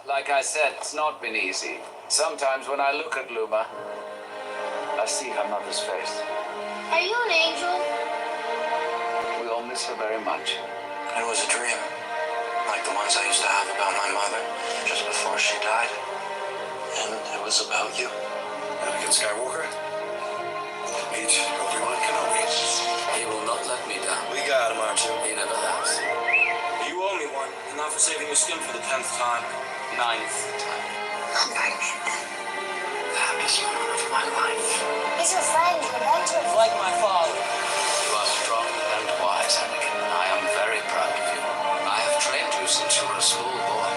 Like I said, it's not been easy. Sometimes when I look at Luma, I see her mother's face. Are you an angel? We all miss her very much. It was a dream, like the ones I used to have about my mother just before she died. And it was about you. Anakin Skywalker? Meet Obi-Wan Kenobi. He will not let me down. We got him, Archer. He never has. You owe me one, and not for saving your skin for the 10th time. 9th time. The happiest moment of my life. He's your friend, your mentor. Like my father. You are strong and wise, Anakin. I am very proud of you. I have trained you since you were a schoolboy,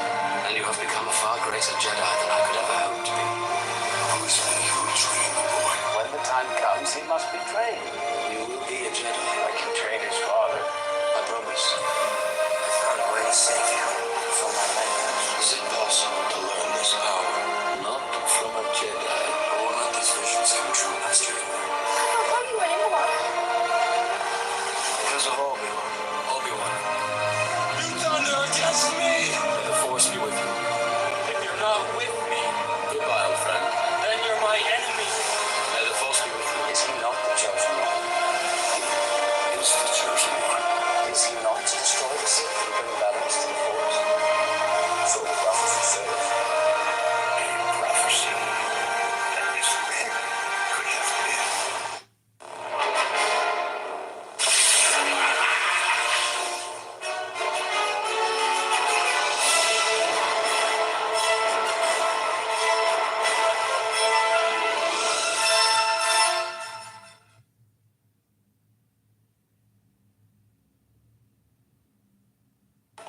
and you have become a far greater Jedi than I could ever hope to be. Who is me who will train the boy? When the time comes, he must be trained. You will be a Jedi like you trained his father. I promise. I found a way to save you from my nightmares. Is it possible to learn this power? Not from a Jedi. I will not these visions come true, Master Yoda. Why do you anymore? Because of Obi-Wan. Obi-Wan. You thunder against me! May the Force be with you. If you're not with me, Goodbye, old friend. then you're my enemy. May the Force be with you. Is he not the chosen one? He is the chosen one. Is he not to destroy the Sith and bring balance to the Force? So the prophecy says. A prophecy that this man could have been.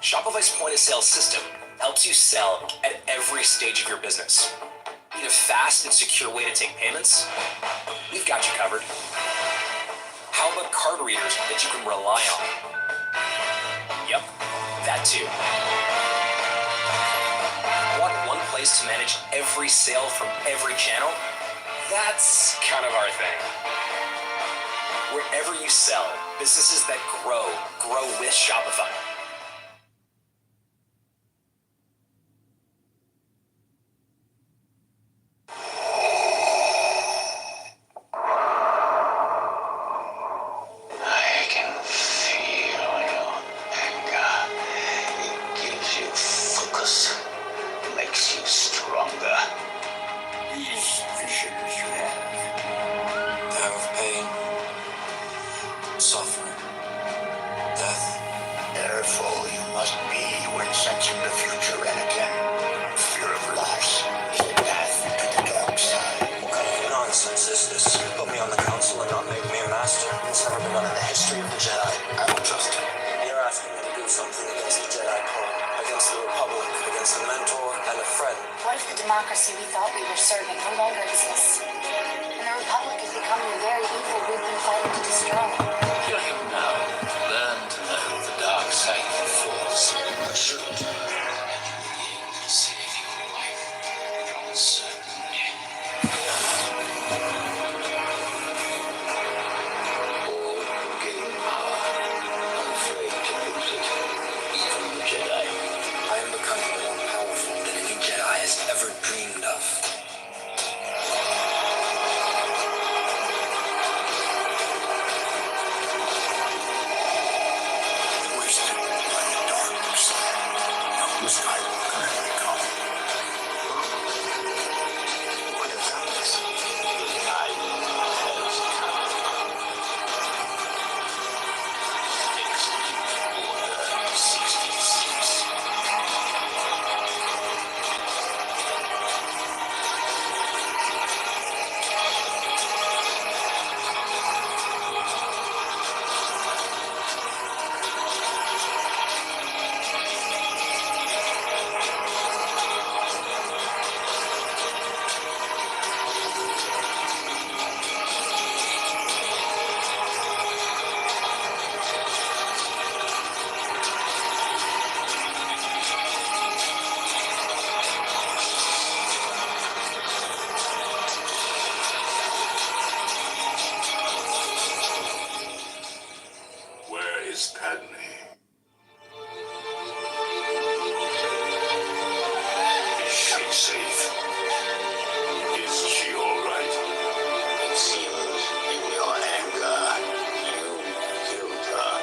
Shopify's point of sale system helps you sell at every stage of your business. Need a fast and secure way to take payments? We've got you covered. How about card readers that you can rely on? Yep, that too. Want one place to manage every sale from every channel? That's kind of our thing. Wherever you sell, businesses that grow with Shopify. I can feel your anger. It gives you focus, makes you stronger. These visions you have. They have pain, suffering, death. Therefore, you must be when sensing the future, Anakin. Fear of loss is the path to the dark side. What kind of nonsense is this? Put me on the council and not make me a master. It's never been done in the history of the Jedi. I don't trust it. You're asking me to do something against the Jedi Code, against the Republic, against a mentor and a friend. What if the democracy we thought we were serving no longer exists? And the Republic is becoming the very evil we've been fighting to destroy? You're here now. Learn to know the dark side of the Force. I shouldn't. Save your life. Certainly. All who gain power are afraid to lose it. Even the Jedi. I am becoming more powerful than any Jedi has ever dreamed of. Wasted by the dark side of the Skywalker has become. What is this? The time has come. Execute Order 66. Where is Padme? Is she safe? Is she all right? It seems in your anger, you killed her.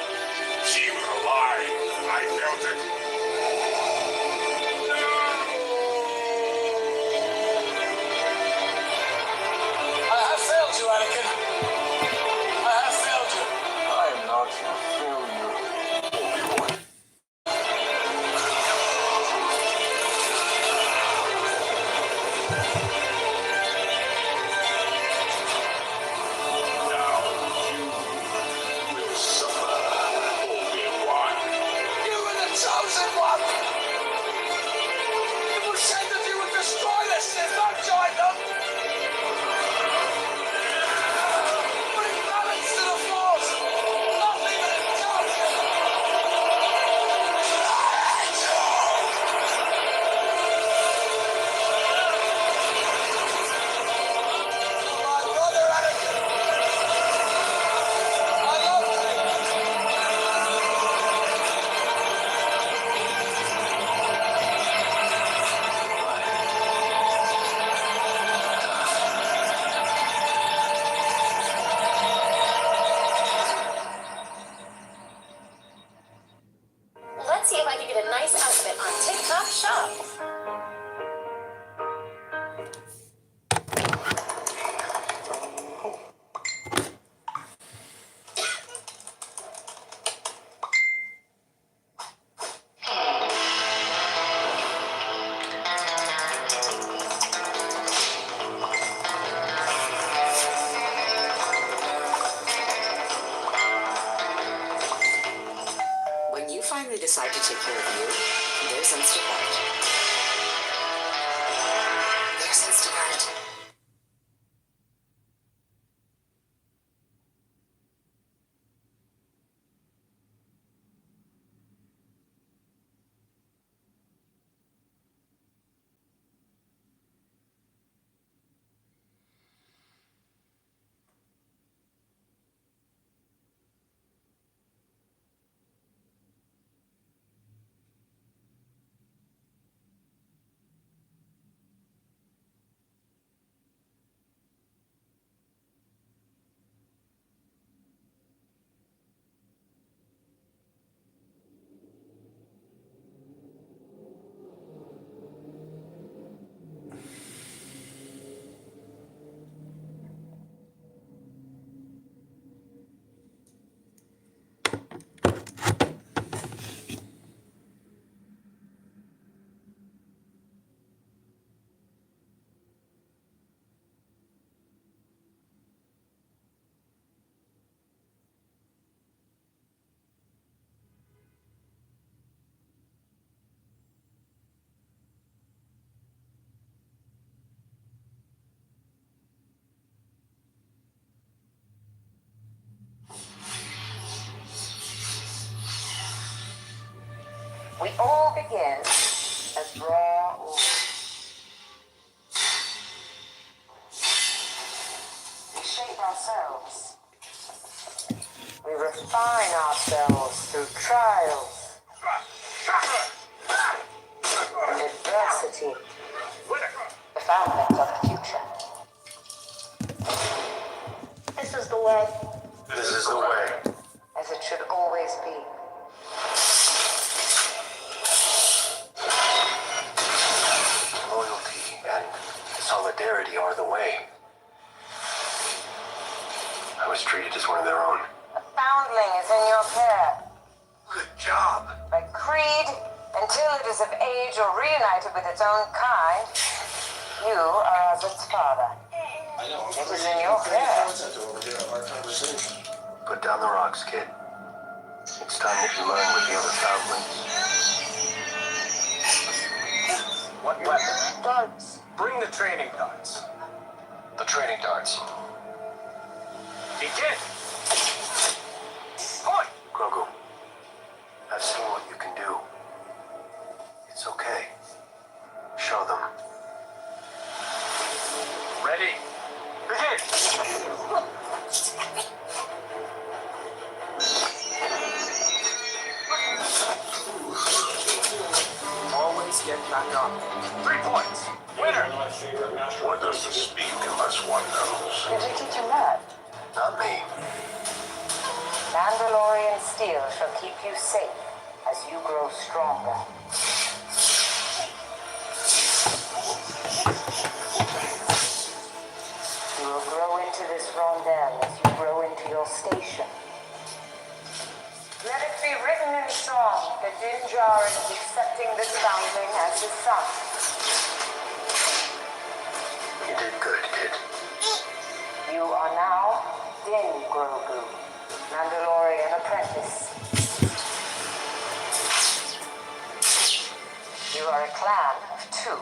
decide to take care of you, there's Instacart. There's Instacart. We all begin as raw ores. We shape ourselves. We refine ourselves through trials and adversity, the founding of the future. This is the way. This is the way. As it should always be. Loyalty and solidarity are the way. I was treated as one of their own. A foundling is in your care. Good job. By creed, until it is of age or reunited with its own kind, you are as its father. It is in your care. Put down the rocks, kid. It's time that you learn with the other foundlings. What weapon? Darts. Bring the training darts. The training darts. Begin! Point! Grogu, I've seen what you can do. It's okay. Show them. Ready? Begin! Always get back up. 3 points! Winner! One doesn't speak unless one knows. Did you teach him that? Not me. Mandalorian steel shall keep you safe as you grow stronger. You will grow into this rondel as you grow into your station. Let it be written in song that Din Djarin is accepting this foundling as his son. You did good, kid. You are now Din Grogu, Mandalorian apprentice. You are a clan of 2.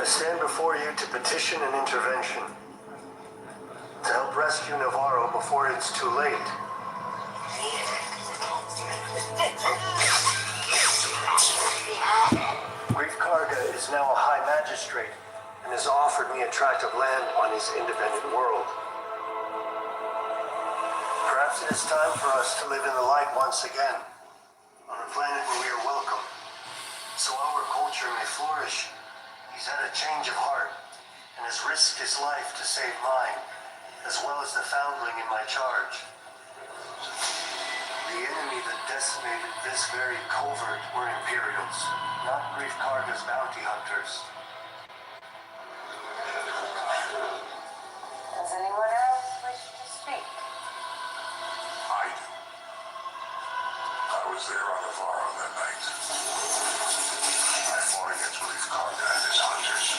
I stand before you to petition an intervention. To help rescue Navarro before it's too late. Greef Karga is now a high magistrate and has offered me a tract of land on his independent world. Perhaps it is time for us to live in the light once again, on a planet where we are welcome. So our culture may flourish. He's had a change of heart and has risked his life to save mine, as well as the foundling in my charge. The enemy that decimated this very covert were Imperials, not Greef Karga's bounty hunters. Does anyone else wish to speak? I do. I was there on Navarro that night. I fought against Greef Karga and his hunters.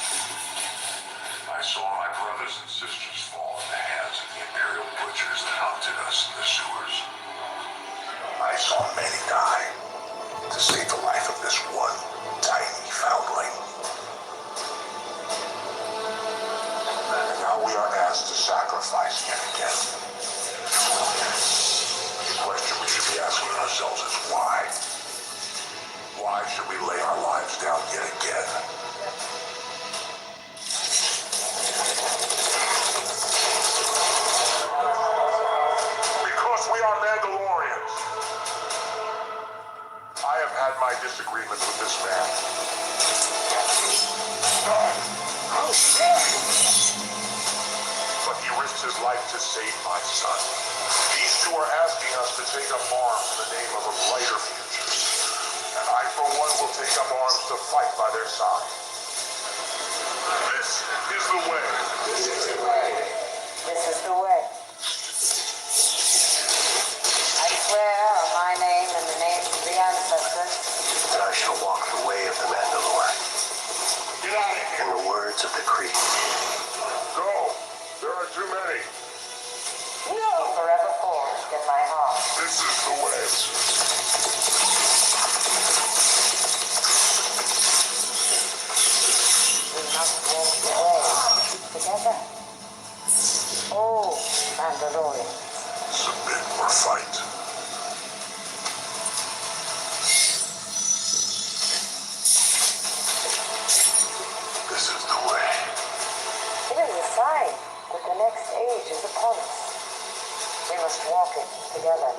I saw my brothers and sisters fall in the hands of the Imperial butchers that hunted us in the sewers. I saw many die to save the life of this one tiny foundling. And now we are asked to sacrifice yet again. The question we should be asking ourselves is why? Why should we lay our lives down yet again? Because we are Mandalorians. I have had my disagreements with this man. But he risked his life to save my son. These two are asking us to take up arms in the name of a brighter future. And I, for one, will take up arms to fight by their side. This is the way. This is the way. This is the way. I swear on my name and the names of the ancestors that I shall walk the way of the Mandalore. Get out of here. In the words of the Creed. Go. There are too many. No! Forever forged in my heart. This is the way. We must walk the way together. Oh, Mandalorian. Submit or fight. This is the way. It is a sign that the next age is upon us. We must walk it together.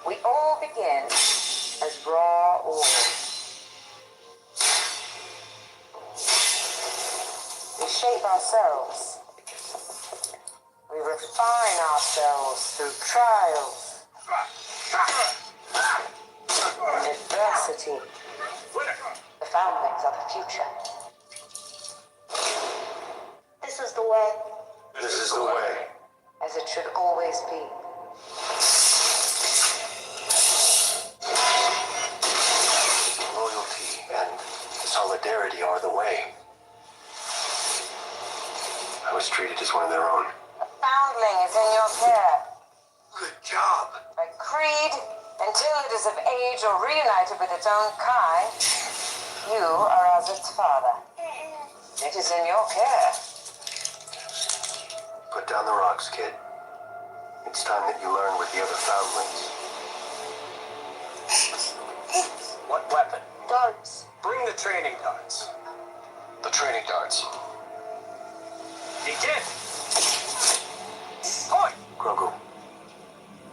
We all begin as raw ores. We shape ourselves. We refine ourselves through trials and adversity. The foundlings of the future. This is the way. This is the way. As it should always be. Loyalty and solidarity are the way. I was treated as one of their own. A foundling is in your care. Good job. By creed, until it is of age or reunited with its own kind, you are as its father. It is in your care. Put down the rocks, kid. It's time that you learn with the other foundlings. What weapon? Darts. Bring the training darts. The training darts. Begin. Point. Grogu,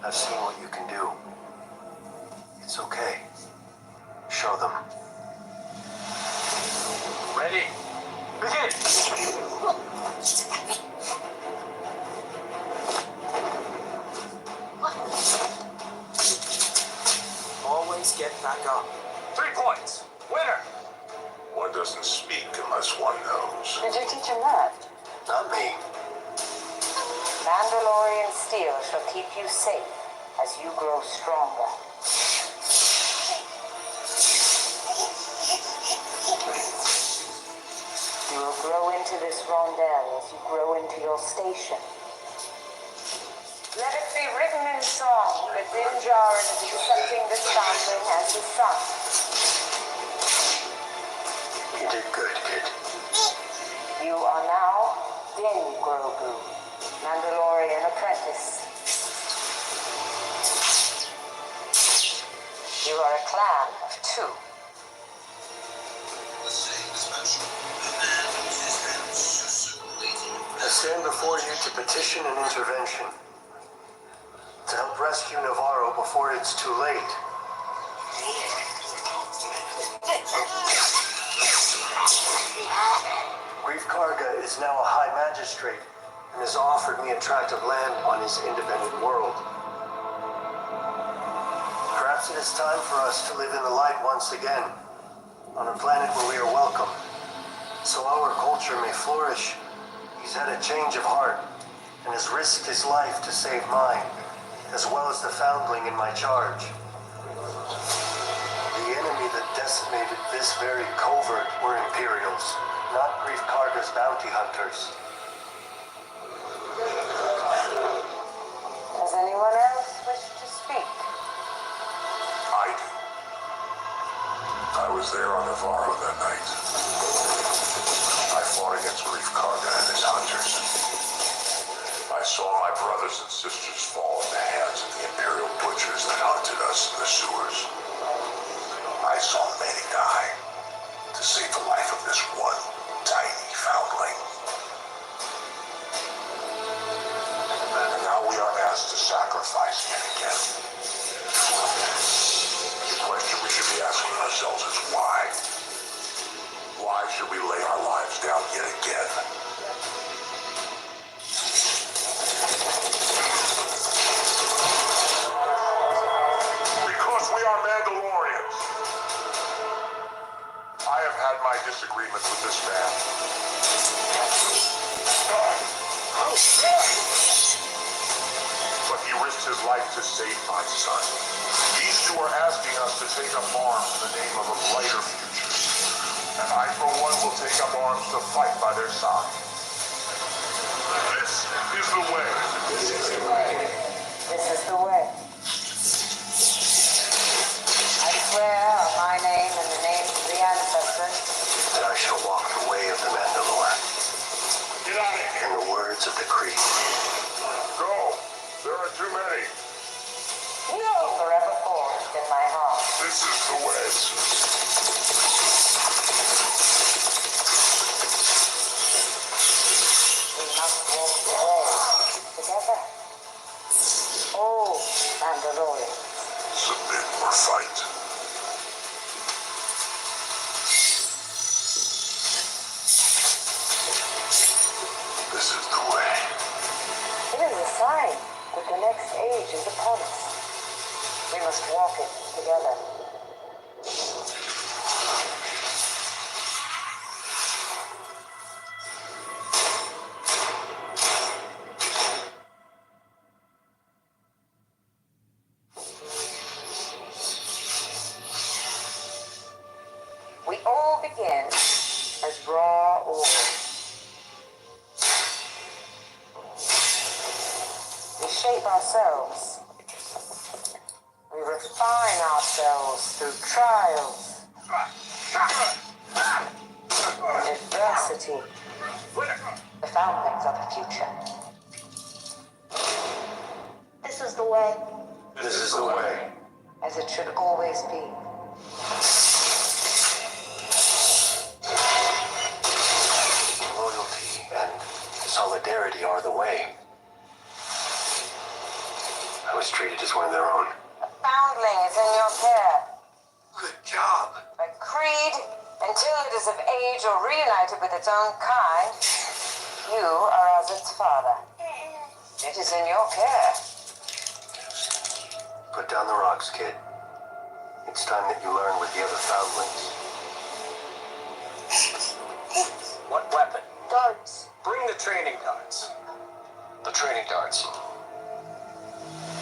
I've seen what you can do. It's okay. Show them. Ready. Begin. Always get back up. 3 points. Winner. One doesn't speak unless one knows. Did you teach him that? Not me. Mandalorian steel shall keep you safe as you grow stronger. You will grow into this rondel as you grow into your station. Let it be written in song that Din Djarin is accepting this foundling as his son. You did good, kid. You are now Din Grogu, Mandalorian apprentice. You are a clan of 2. I stand before you to petition an intervention. To help rescue Navarro before it's too late. Greef Karga is now a high magistrate and has offered me a tract of land on his independent world. Perhaps it is time for us to live in the light once again, on a planet where we are welcome, So our culture may flourish. He's had a change of heart and has risked his life to save mine, as well as the foundling in my charge. The enemy that decimated this very covert were Imperials, not Grief Karga's bounty hunters. Does anyone else wish to speak? I do. I was there on Navarro that night. I fought against Grief Karga and his hunters. I saw my brothers and sisters fall in the hands of the Imperial butchers that hunted us in the sewers. I saw many die to save the life of this one tiny foundling. And now we are asked to sacrifice yet again. The question we should be asking ourselves is why? Why should we lay our lives down yet again? Because we are Mandalorians. I have had my disagreements with this man. But he risked his life to save my son. These two are asking us to take up arms in the name of a brighter future. And I, for one, will take up arms to fight by their side. This is the way. This is the way. This is the way. I swear on my name and the names of the ancestors that I shall walk the way of the Mandalore. Get out of here. In the words of the Creed. Go. There are too many. No! Forever forged in my heart. This is the way. We must walk the way together. Oh, Mandalorian. Submit or fight. This is the way. It is a sign that the next age is upon us. We must walk it together. We all begin as raw ore. We shape ourselves. We refine ourselves through trials, adversity, the foundlings of the future. This is the way. This is the way. As it should always be. Loyalty and solidarity are the way. I was treated as one of their own. A foundling is in your care. Good job. A creed, until it is of age or reunited with its own kind, you are as its father. It is in your care. Put down the rocks, kid. It's time that you learn with the other foundlings. What weapon? Darts. Bring the training darts. The training darts.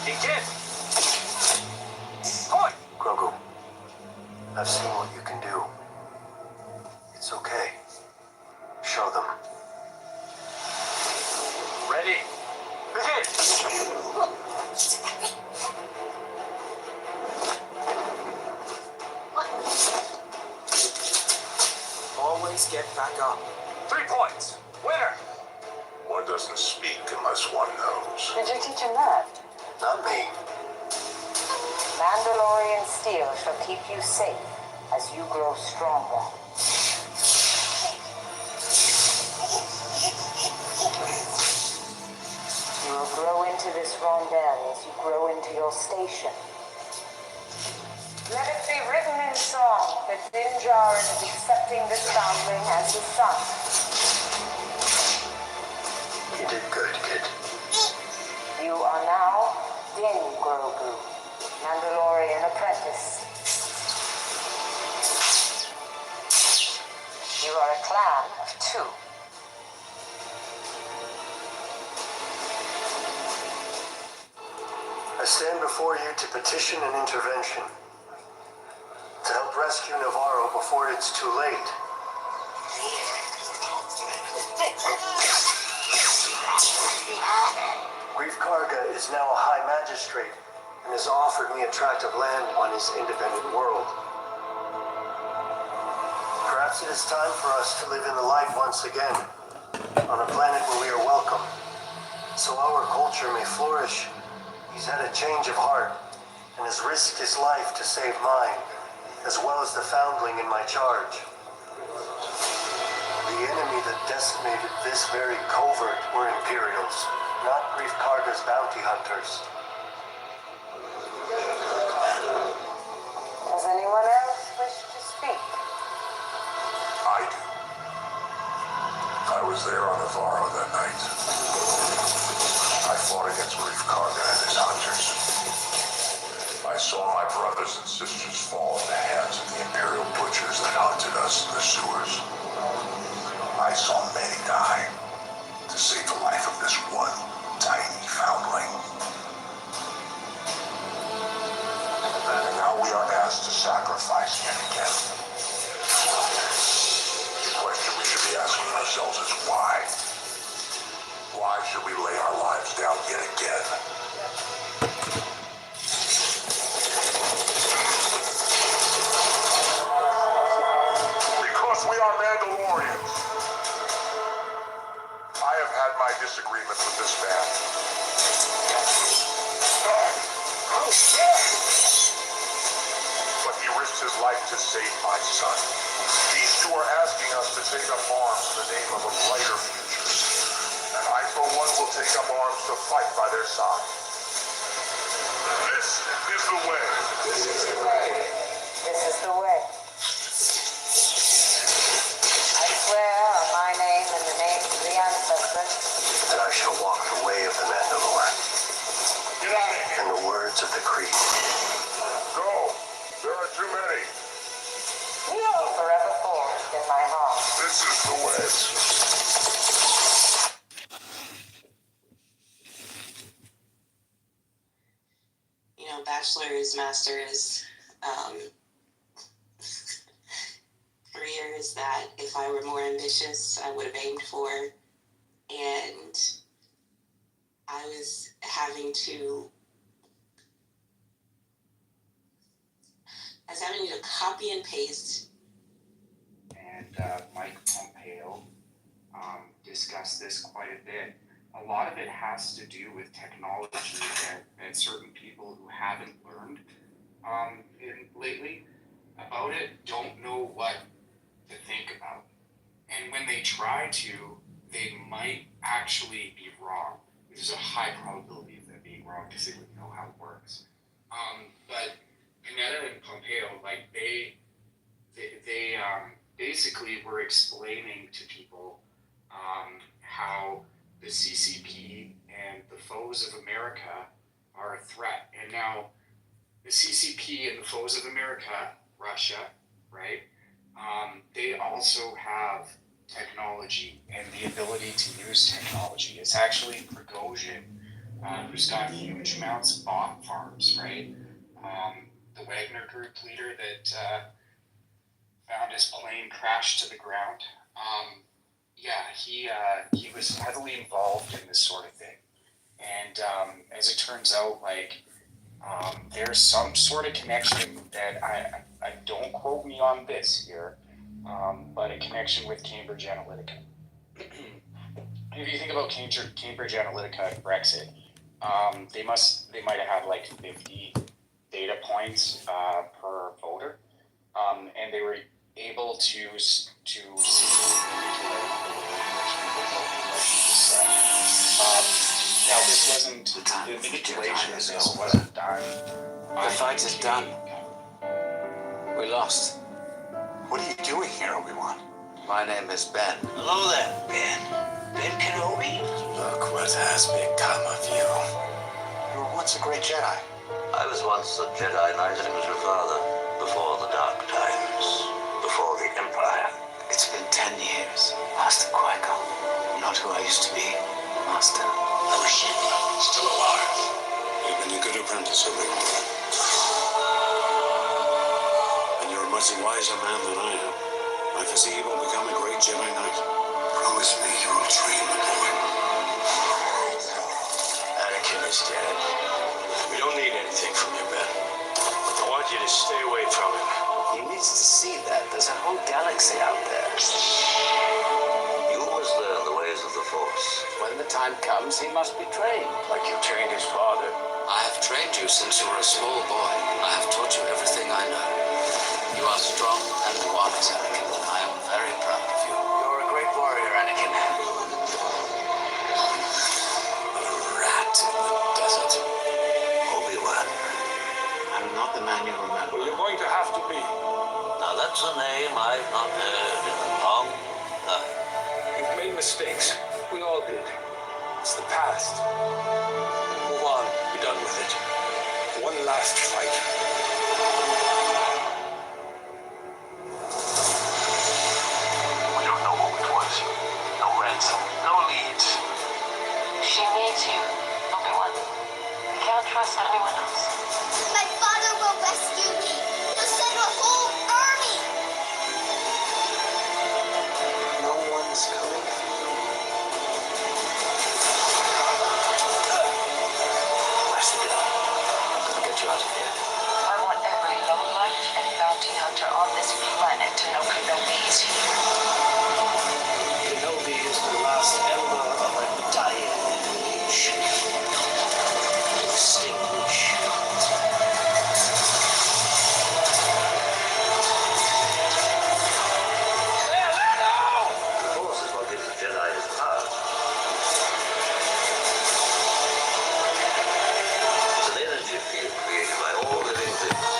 Begin. Point. Grogu, I've seen what you can do. It's okay. Show them. Ready. Begin. Always get back up. 3 points. Winner. One doesn't speak unless one knows. Did you teach him that? Not me. Mandalorian steel shall keep you safe as you grow stronger. You will grow into this rondel as you grow into your station. Let it be written in song that Din Djarin is accepting this foundling as his son. You did good, kid. You are now Din Grogu, Mandalorian apprentice. You are a clan too. I stand before you to petition an intervention, to help rescue Navarro before it's too late. Grief Karga is now a high magistrate and has offered me a tract of land on his independent world. Perhaps it is time for us to live in the light once again, on a planet where we are welcome, so our culture may flourish. He's had a change of heart and has risked his life to save mine, as well as the foundling in my charge. The enemy that decimated this very covert were Imperials, not Grief Karga's bounty hunters. Does anyone else wish to speak? I do. I was there on Navarro that night. I fought against Grief Karga and his hunters. I saw my brothers and sisters fall in the hands of the Imperial butchers that hunted us in the sewers. I saw many die to save the life of this one tiny foundling. And now we are asked to sacrifice yet again. The question we should be asking ourselves is why? Why should we lay our lives down yet again? Because we are Mandalorians. I have had my disagreements with this man. But he risked his life to save my son. These two are asking us to take up arms in the name of a brighter future. And I, for one, will take up arms to fight by their side. This is the way. This is the way. This is the way. I swear on my name and the names of the ancestors that I shall walk the way of the Mandalore. Get out of here. And the words of the creed. Go. There are too many. Forever forged in my heart. This is the way. You know, bachelor's, master's, careers that if I were more ambitious, I would have aimed for. And I was having to copy and paste. And Mike Pompeo discussed this quite a bit. A lot of it has to do with technology that certain people who haven't learned lately about it don't know what to think about. And when they try to, they might actually be wrong. There's a high probability of them being wrong because they wouldn't know how it works. But Panetta and Pompeo, like they basically were explaining to people how the CCP and the foes of America are a threat. And now the CCP and the foes of America, Russia, right? They also have technology and the ability to use technology. It's actually Prigozhin, who's got huge amounts of bot farms, right? The Wagner Group leader that found his plane crashed to the ground. He was heavily involved in this sort of thing. And as it turns out, there's some sort of connection that I don't quote me on this here, but a connection with Cambridge Analytica. If you think about Cambridge Analytica and Brexit, they might have had 50 data points per voter, and they were able to secretly now this wasn't the manipulation of this wasn't done. The fight is done. We lost. What are you doing here, Obi-Wan? My name is Ben. Hello there, Ben. Ben Kenobi. Look what has become of you. You were once a great Jedi. I was once a Jedi Knight, and it was your father. Before the dark times. Before the Empire. It's been 10 years. Master Qui-Gon, not who I used to be, Master. Elishima, still alive. You've been a good apprentice, Obi-Wan. And you're a much wiser man than I am. I foresee you will become a great Jedi Knight. Promise me you will train the boy. Anakin is dead. We don't need anything from you, Ben. I want you to stay away from him. He needs to see that. There's a whole galaxy out there. You must learn the ways of the Force. When the time comes, he must be trained, like you trained his father. I have trained you since you were a small boy. I have taught you everything I know. You are strong and wise, Anakin, and I am very proud of you. You're a great warrior, Anakin. A rat in the desert. Obi-Wan, I'm not the man you remember. Well, you're going to have to be. Now that's a name I've not heard in a long time. You've made mistakes. We all did. It's the past. Move on. Be done with it. One last fight. We don't know who it was. No ransom. No leads. She needs you, Obi-Wan. I can't trust anyone else. My father will rescue me. He'll send a whole army. No one's coming. Where's the girl? I'll get you out of here. I want every lowlife and bounty hunter on this planet to know Kenobi is here. Kenobi is the last ember of a dying age. Extinguish. The Force is what gives the Jedi his power. It's an energy field created by all living things.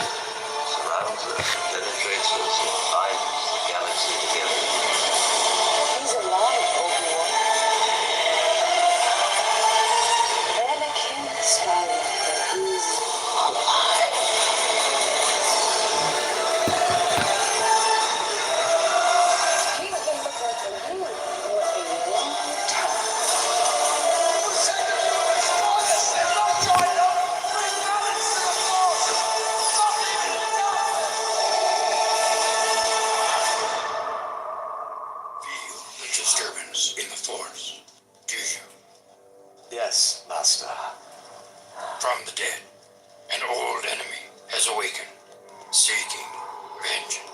Surrounds us, penetrates us, and binds the galaxy together. He's alive, Obi-Wan. Anakin Skywalker is alive. We've been looking for you for a long time. Feel the disturbance in the Force. Do you? Yes, Master. From the dead, an old enemy has awakened, seeking vengeance.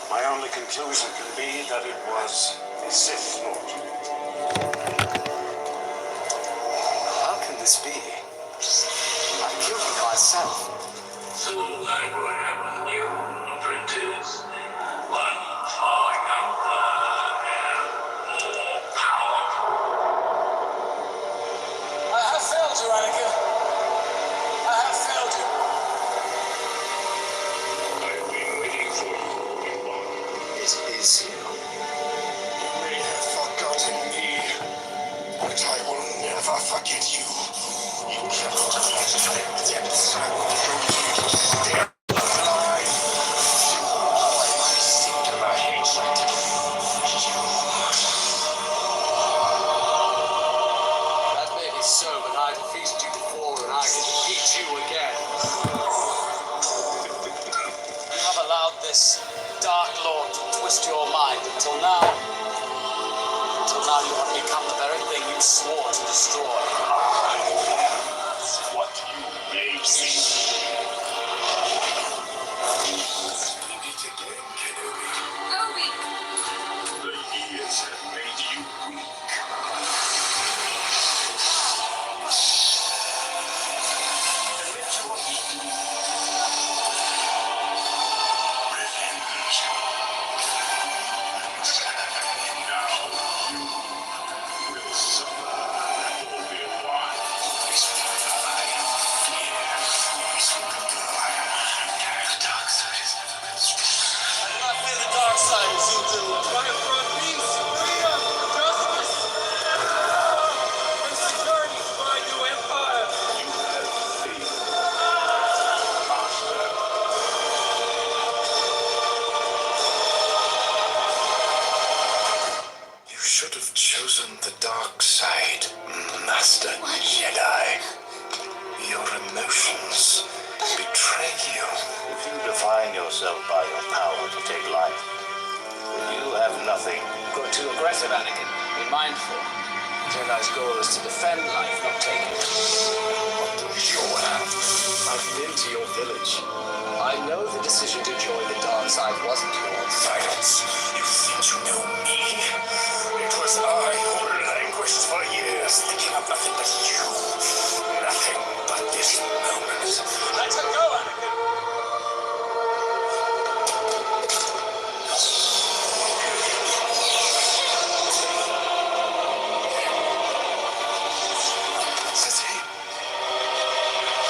My only conclusion can be that it was a Sith Lord. How can this be? I killed him myself. So I will have a new apprentice, one far younger and more powerful. I have failed you, Anakin. I have failed you. I've been waiting for you, Obi-Wan. It is you. You may have forgotten me, but I will never forget you. You cannot understand the depths I will show you. Stay alive. My singular hatred. That may be so, but I defeated you before, and I can defeat you again. You have allowed this Dark Lord to twist your mind until now. Until now, you have become the very thing you swore to destroy. What you made me. Speak it again, Kenobi. Obi, The years have made you weak. Revenge. Now you will suffer, Obi-Wan. should have chosen the dark side, Master Jedi. Your emotions betray you. If you define yourself by your power to take life, you have nothing. Got too aggressive, Anakin. Be mindful. Jedi's goal is to defend life, not take it. What does your hand? I've been to your village. I know the decision to join the dark side wasn't yours. Silence. You think you know me? It was I who languished for years, thinking of nothing but you. Nothing but this moment. Let her go, Anakin!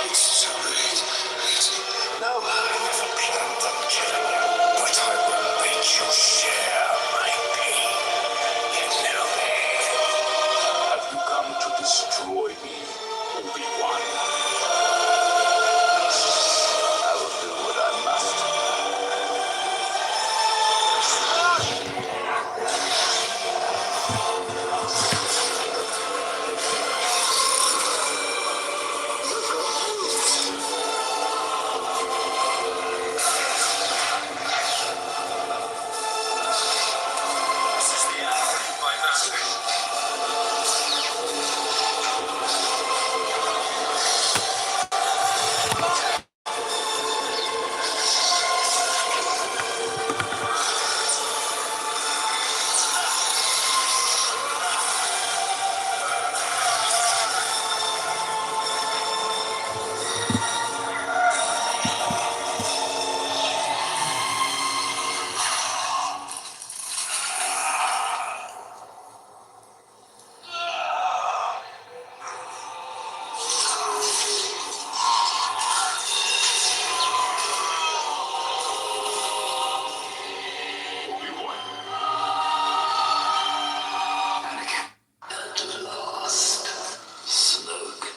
It's too late. No, I never planned on killing you, but I will make you share my pain. You know me. Have you come to destroy me, Obi-Wan? I will do what I must. This is the hour, my master. At last, Snoke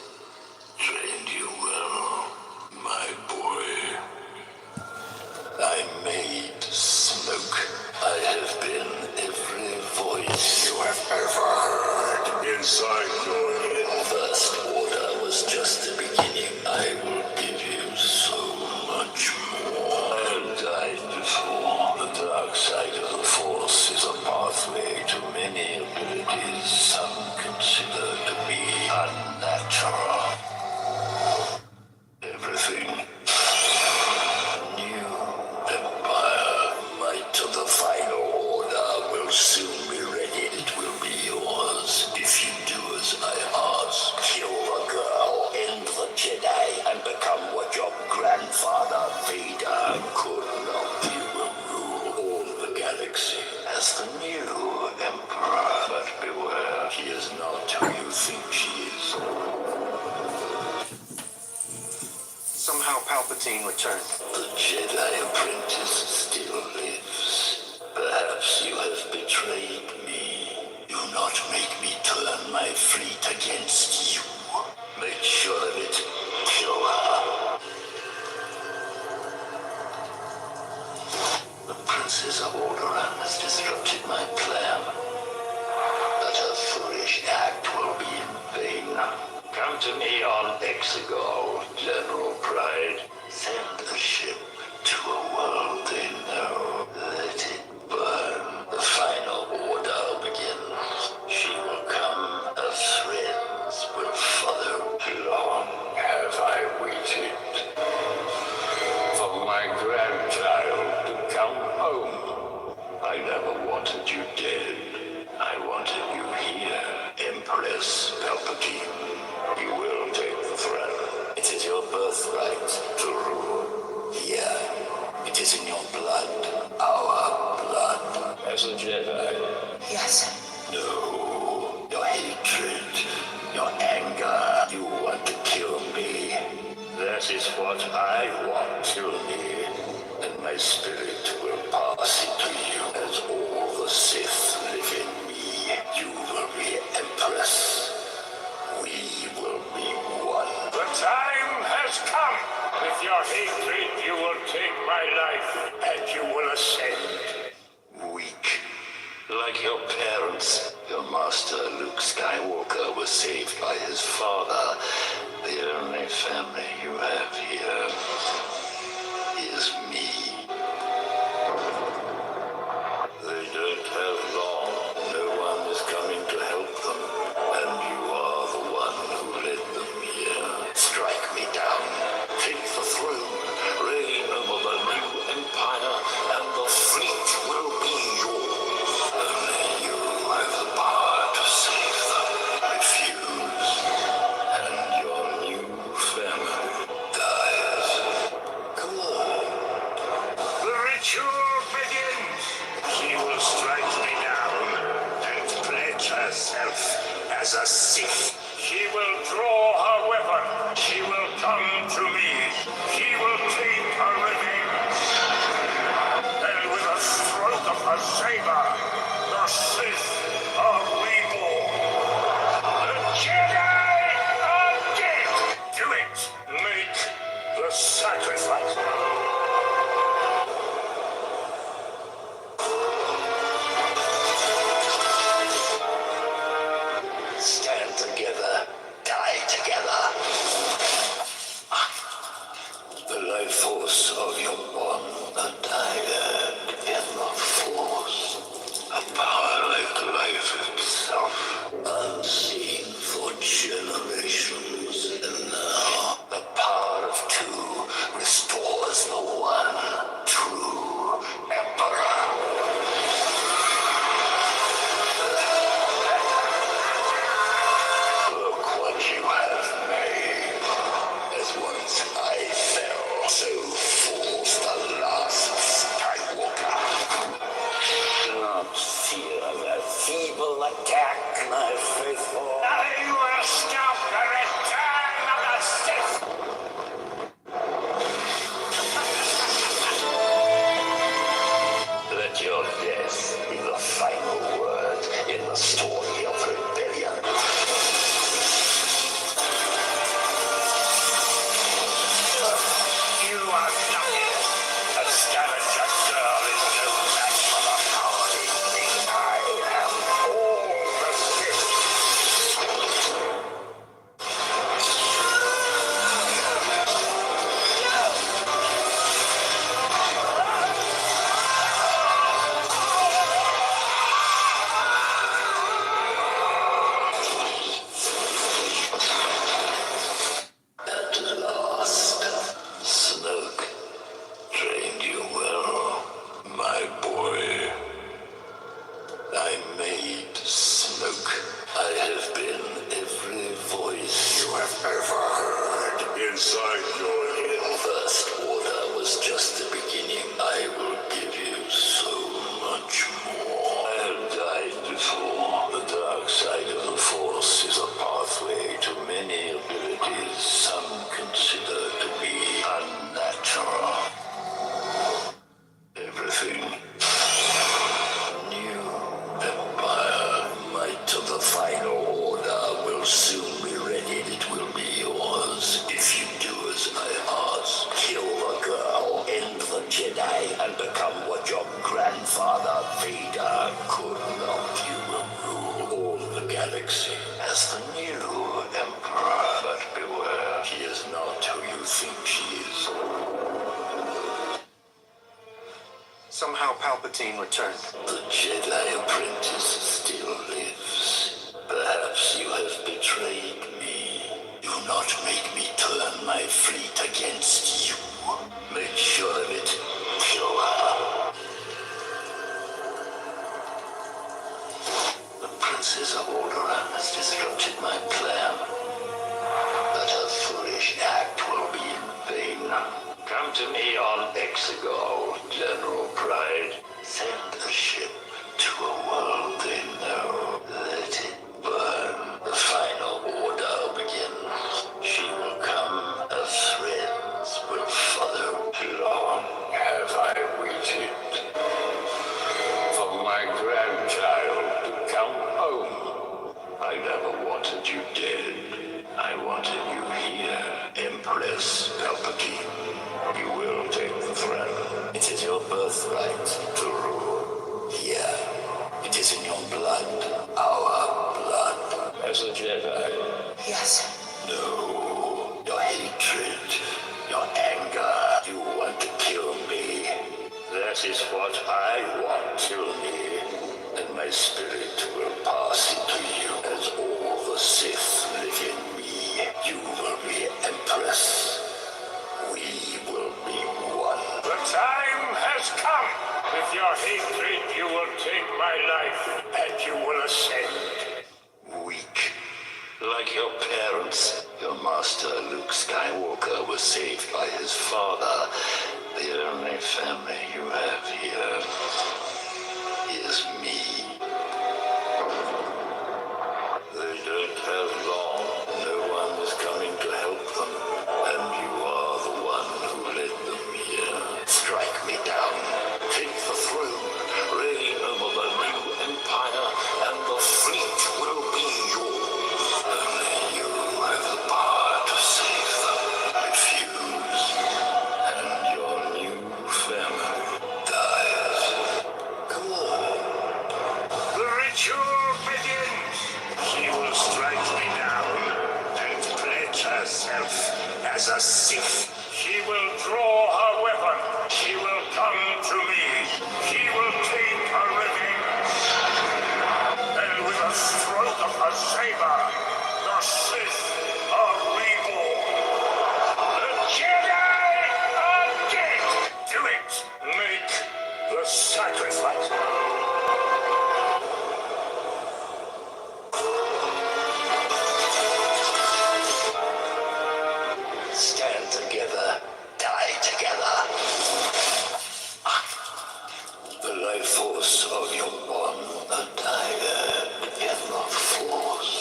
trained you well, my boy. I made Snoke. I have been every voice you have ever heard inside your head. First Order was just the beginning. I will give you so much more. I have died before. The dark side of the Force is a pathway to many abilities some consider to be unnatural. Everything. New Empire, might of the final order will soon be ready. It will be yours if you do as I ask. Kill the girl, end the Jedi, and become what your grandfather Vader could not. You will rule all the galaxy as the new Emperor. But beware, she is not who you think she is. Somehow Palpatine returned. The Jedi apprentice still lives. Perhaps you have betrayed me. Do not make me turn my fleet against you. Make sure of it. Kill her. The Princess of Alderaan has disrupted my plan. But her foolish act will be in vain. Come to me on Exegol, General Pride. Send a ship to a world they know. Let it burn. The final order begins. She will come. Her friends will follow. Long have I waited for my grandchild to come home. I never wanted you dead. I wanted you here, Empress Palpatine. You will take the throne. It is your birthright to rule. Here, it is in your blood, our blood. As a Jedi. Yes. No, your hatred, your anger. You want to kill me. That is what I want. Kill me, and my spirit will pass into you. As all the Sith live in me, you will be Empress. We will be one. The time has come. With your hatred, you will take my life, and you will ascend. Weak, like your parents. Master Luke Skywalker was saved by his father. The only family you have here is me. They don't have long. No one is coming to help them. And you are the one who led them here. Strike me down. Take the throne. Reign over the new empire. And the fleet will be yours. Only you have the power to save them. Refuse. And your new family dies. Come on. The ritual begins. She will strike me down and pledge herself as a Sith. She will draw her weapon. She will come to me. She will take her revenge. And with a stroke of her saber, the Sith are reborn. The Jedi are dead. Do it. Make the sacrifice. Stand together, die together. The life force of your one and I had in the force. A power like life itself, unseen for generations. And now, the power of two restores the one true Emperor. Look what you have made. As once I fell, so falls the last Skywalker. Do not fear their feeble attack, my faithful. Nothing will stop the return of the Sith. Let your death be the final word in the story of rebellion. You are nothing. A scavenger girl is no match for the power in me. I am all the Sith. At last, Snoke trained you well, my boy. I made Snoke. I have been every voice you have ever heard inside your head. First Order was just the beginning. I will give you so much more. I have died before. The dark side of the Force is a pathway to many abilities some consider to be unnatural. Everything. New Empire, might of the final order will soon be ready. It will be yours if you do as I ask. Kill the girl, end the Jedi, and become what your grandfather Vader could not. You will rule all the galaxy as the new Emperor. But beware, she is not who you think she is. Somehow Palpatine returned. The Jedi apprentice still lives. Perhaps you have betrayed me. Do not make me turn my fleet against you. Make sure of it. Kill her. The Princess of Alderaan has disrupted my plan. But her foolish act will be in vain. Come to me on Exegol, General Pride. Send a ship to a world they know. Let it burn. The final order begins. She will come. Her friends will follow. Long have I waited for my grandchild to come home. I never wanted you dead. you will take my life and you will ascend. Weak. Like your parents, your master Luke Skywalker was saved by his father. The only family you have here is me. They don't have long. No one is coming to help them, and you are the one who led them here. Strike me down. Take the throne. Reign over the new empire, and the fleet will be yours. Only you have the power to save them. Refuse, and your new family dies. Come on. The ritual begins. She will strike me down and pledge herself as a Sith. She will draw her weapon. She will come to me. She will take her revenge. And with a stroke of her saber, the Sith are reborn. The Jedi are dead. Do it. Make the sacrifice. Stand together, die together. The life force of your bond, a dire in the force.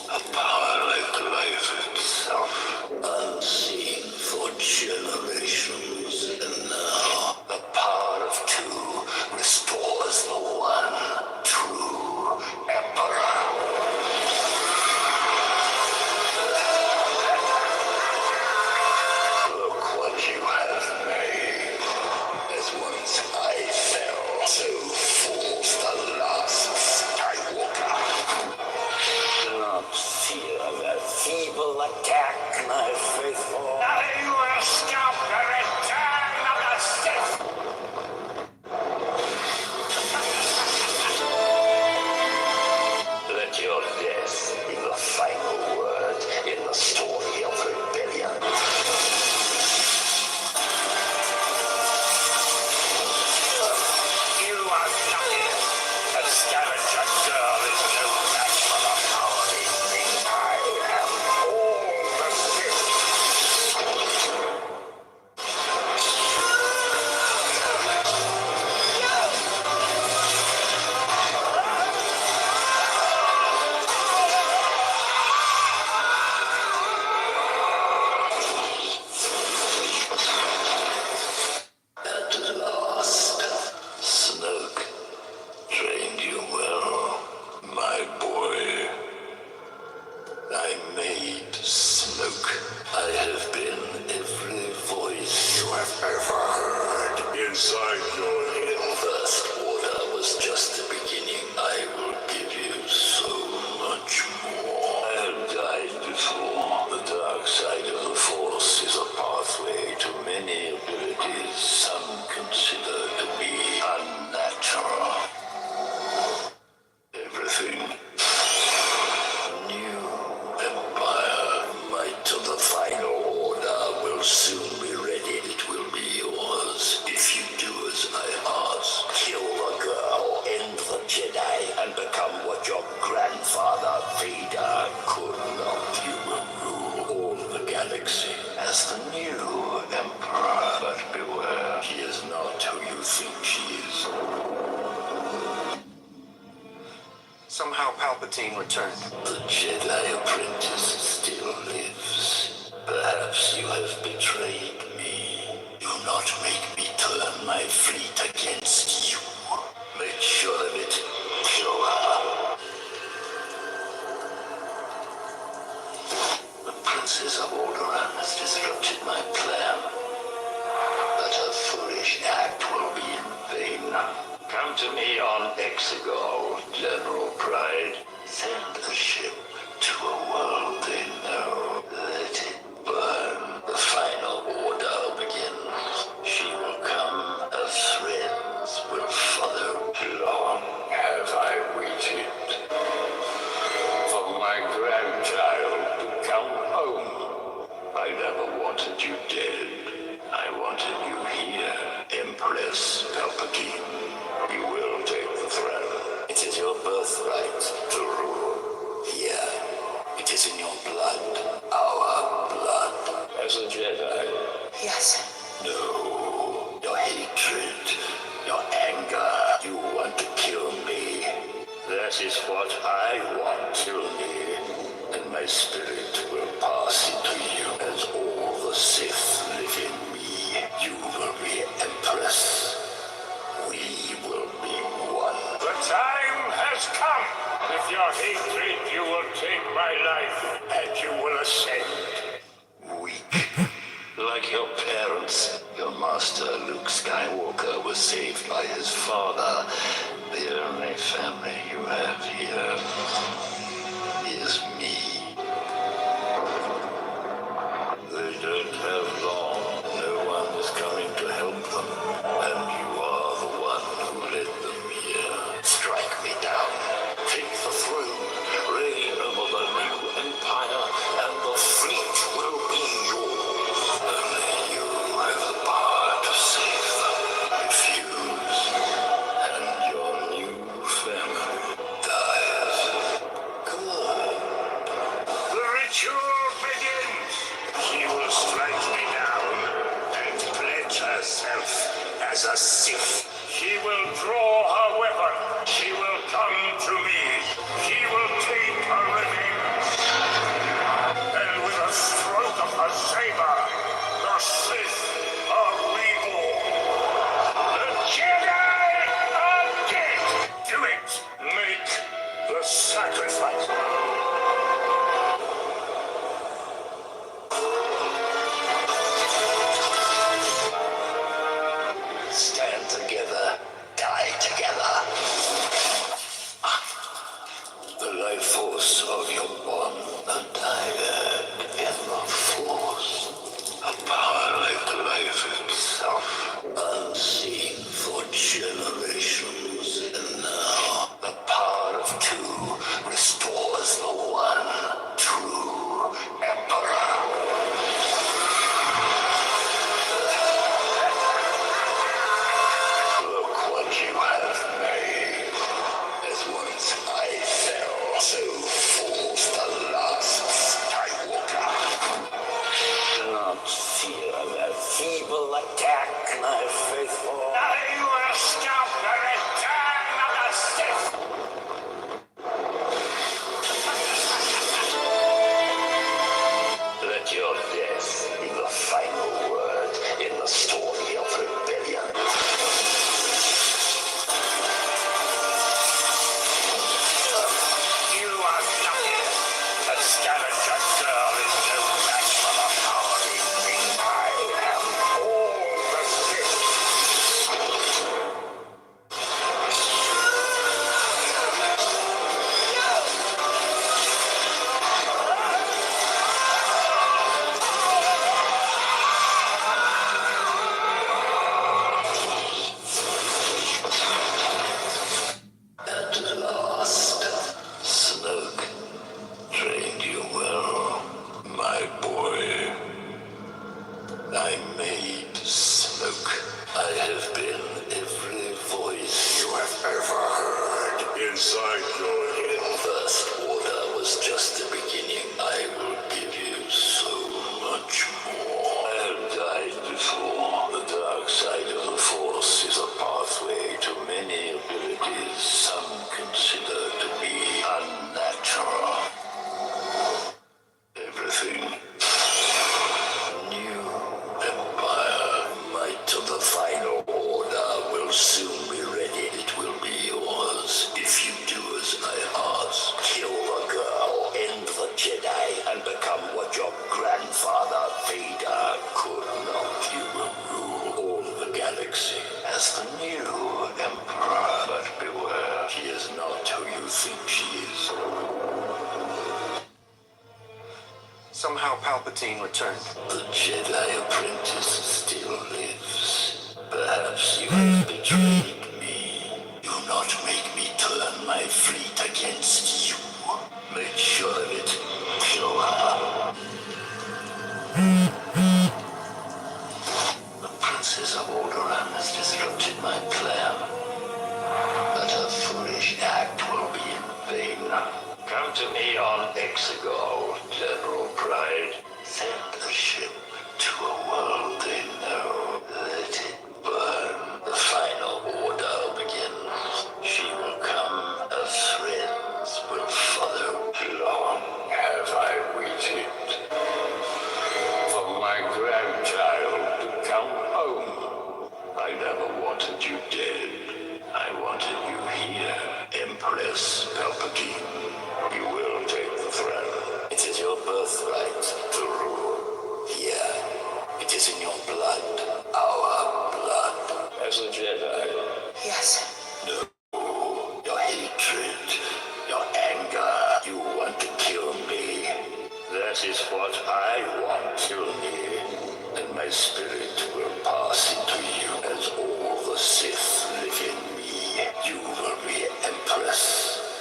A power like life itself, unseen for generations. And now, the power of two restores the one true Emperor. Look what you have made. As once I fell, so falls the last Skywalker. Do not fear that feeble attack, my faithful. Nothing will stop the return of the Sith! Let your death be the final word in the story of rebellion. You are nothing. A scavenger girl is no match for the power in me. I am all the Sith. At last, Snoke trained you well, my boy. I made Snoke. I have been every voice you have ever heard inside your head. First Order was just the beginning. I will give you so much more. I have died before. The dark side of the Force is a pathway to many abilities some consider to be unnatural. Everything. New Empire. Might of the Final Order will soon be ready. It will be yours if you do as I ask. Kill the girl, end the Jedi, and become what your grandfather Vader could not. You will rule all the galaxy as the new Emperor. But beware, she is not who you think she is. Somehow Palpatine returned. The Jedi Apprentice still lives. Perhaps you have betrayed me. Do not make me turn my fleet against you. Make sure of it. Kill her. The Princess of Alderaan has disrupted my plan. But her foolish act will be in vain. Come to me on Exegol, General Pride. Send a ship to a world they know. Let it burn. The Final Order begins. She will come. Her friends will follow. Long have I waited for my grandchild to come home. I never wanted you dead. I wanted you here, Empress Palpatine. You will birthright to rule. Here, it is in your blood, our blood. As a Jedi. Yes. No, your hatred, your anger, you want to kill me. That is what I want. Kill me, and my spirit will pass into you as all the Sith live in me. You will be Empress. We will be one. The time has come. With your hatred, you will take my life, and you will ascend. Weak. Like your parents, your master Luke Skywalker was saved by his father. The only family you have here is me. They don't have long. No one is coming to help them, and you are the one who led them here. Strike me down. Take the throne. Reign over the new empire, and the fleet will be yours. Only you have the power to save them. Refuse, and your new family dies. Good. The ritual begins. She will strike me down and pledge herself as a Sith. She will draw her weapon. She will come to me. She will take her revenge. And with a stroke of her saber, the Sith are reborn. The Jedi are dead. Do it. Make the sacrifice. Stand together, die together. The life force of your bond, and I had in the force. A power like life itself, unseen for generations. And now, the power of two restores the one true Emperor. Look what you have made. As once I fell, so falls the last Skywalker. Do not fear their feeble attack, my faithful. Nothing will stop the return of the Sith! Let your death be the final word in the story of rebellion. You are nothing. A scavenger girl is no match for the power in me. I am all the Sith. At last, Snoke trained you well, my boy. I made Snoke. I have been every voice you have ever heard inside your head. First Order was just the beginning. I will give you so much more. I have died before. The dark side of the Force is a pathway to many abilities some consider to be unnatural. Everything. New Empire. Might of the Final Order will soon be ready. It will be yours if you do as I ask. Kill the girl, end the Jedi, and become what your grandfather Vader could not. You will rule all the galaxy as the new Emperor. But beware, she is not who you think she is. Somehow Palpatine returned. The Jedi Apprentice still lives. Perhaps you have betrayed me. Do not make me turn my fleet against you. Make sure of it. Kill her. The Princess of Alderaan has disrupted my plan. But her foolish act will be in birthright to rule. Here, it is in your blood, our blood. As a Jedi. Yes. No, your hatred, your anger, you want to kill me. That is what I want. Kill me, and my spirit will pass into you as all the Sith live in me. You will be Empress.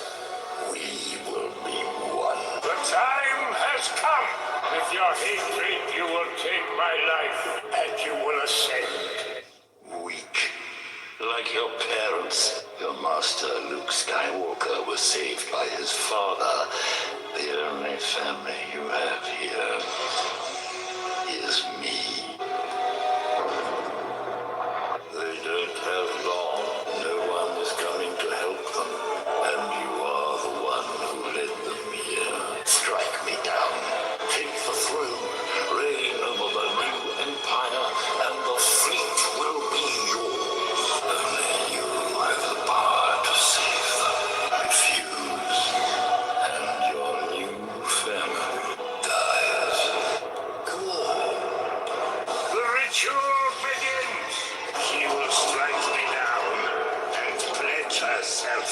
We will be one. The time has come. With your hatred, you will take my life, and you will ascend. Weak. Like your parents. Your master, Luke Skywalker, was saved by his father. The only family you have here is me. They don't have long. No one is coming to help them. And you are the one who led them here. Strike me down. Take the throne. Reign over the new empire, and the fleet will be yours. Only you have the power to save them. Refuse, and your new family dies. Good. The ritual begins. She will strike me down and pledge herself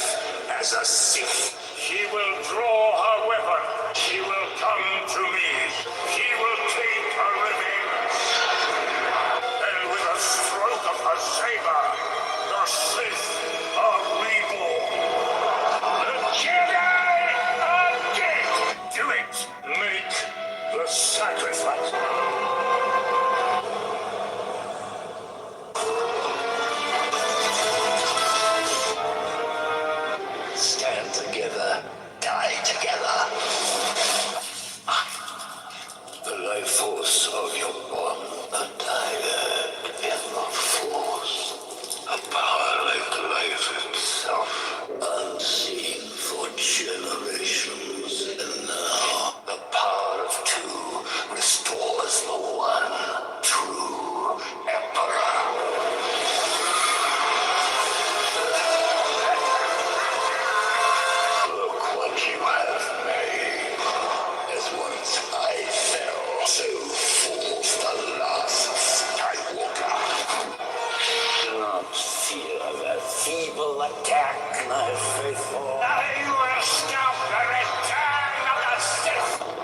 as a Sith. She will draw her weapon. She will come to me. She will take her revenge. And with a stroke of her saber, the Sith are reborn. The Jedi are dead. Do it. Make the sacrifice. Stand together, die together. The life force of your bond, and I in the force. A power like life itself, unseen for generations. And now, the power of two restores the one true Emperor. Look what you have made. As once I fell, so falls the last Skywalker. Do not fear that feeble attack, my faithful. I will stop the return of the Sith!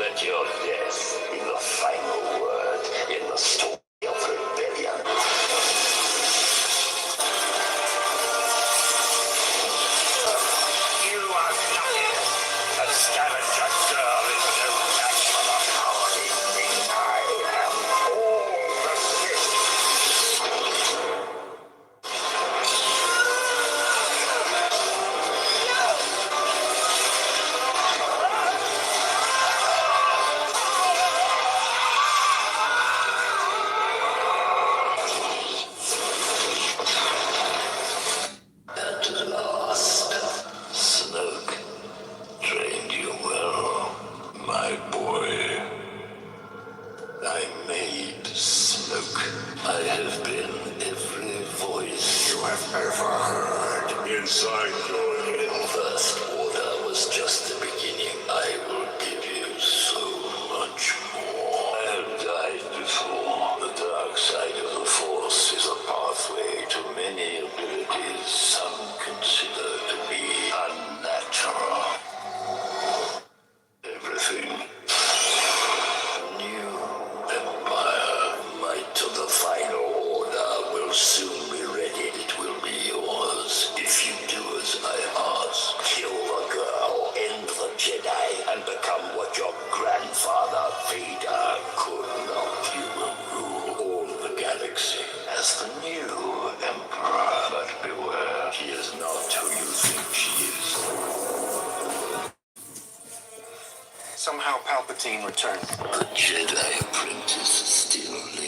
Let your death be the final word in the story of rebellion. You are nothing. A scavenger girl is no match for the power in me. I am all the Sith. At last, Snoke trained you well, my boy. I made Snoke. I have been every voice you have ever heard inside your head. First Order was just the beginning. I will give you so much more. I have died before. The dark side of the Force is a pathway to many abilities some consider to be unnatural. Everything. New Empire, might of the final order will soon be ready. It will be yours if you do as I ask. Kill the girl, end the Jedi, and become what your grandfather Vader could not. You will rule all the galaxy as the new Emperor. But beware, she is not who you think she is. Somehow Palpatine returned. The Jedi apprentice still lives.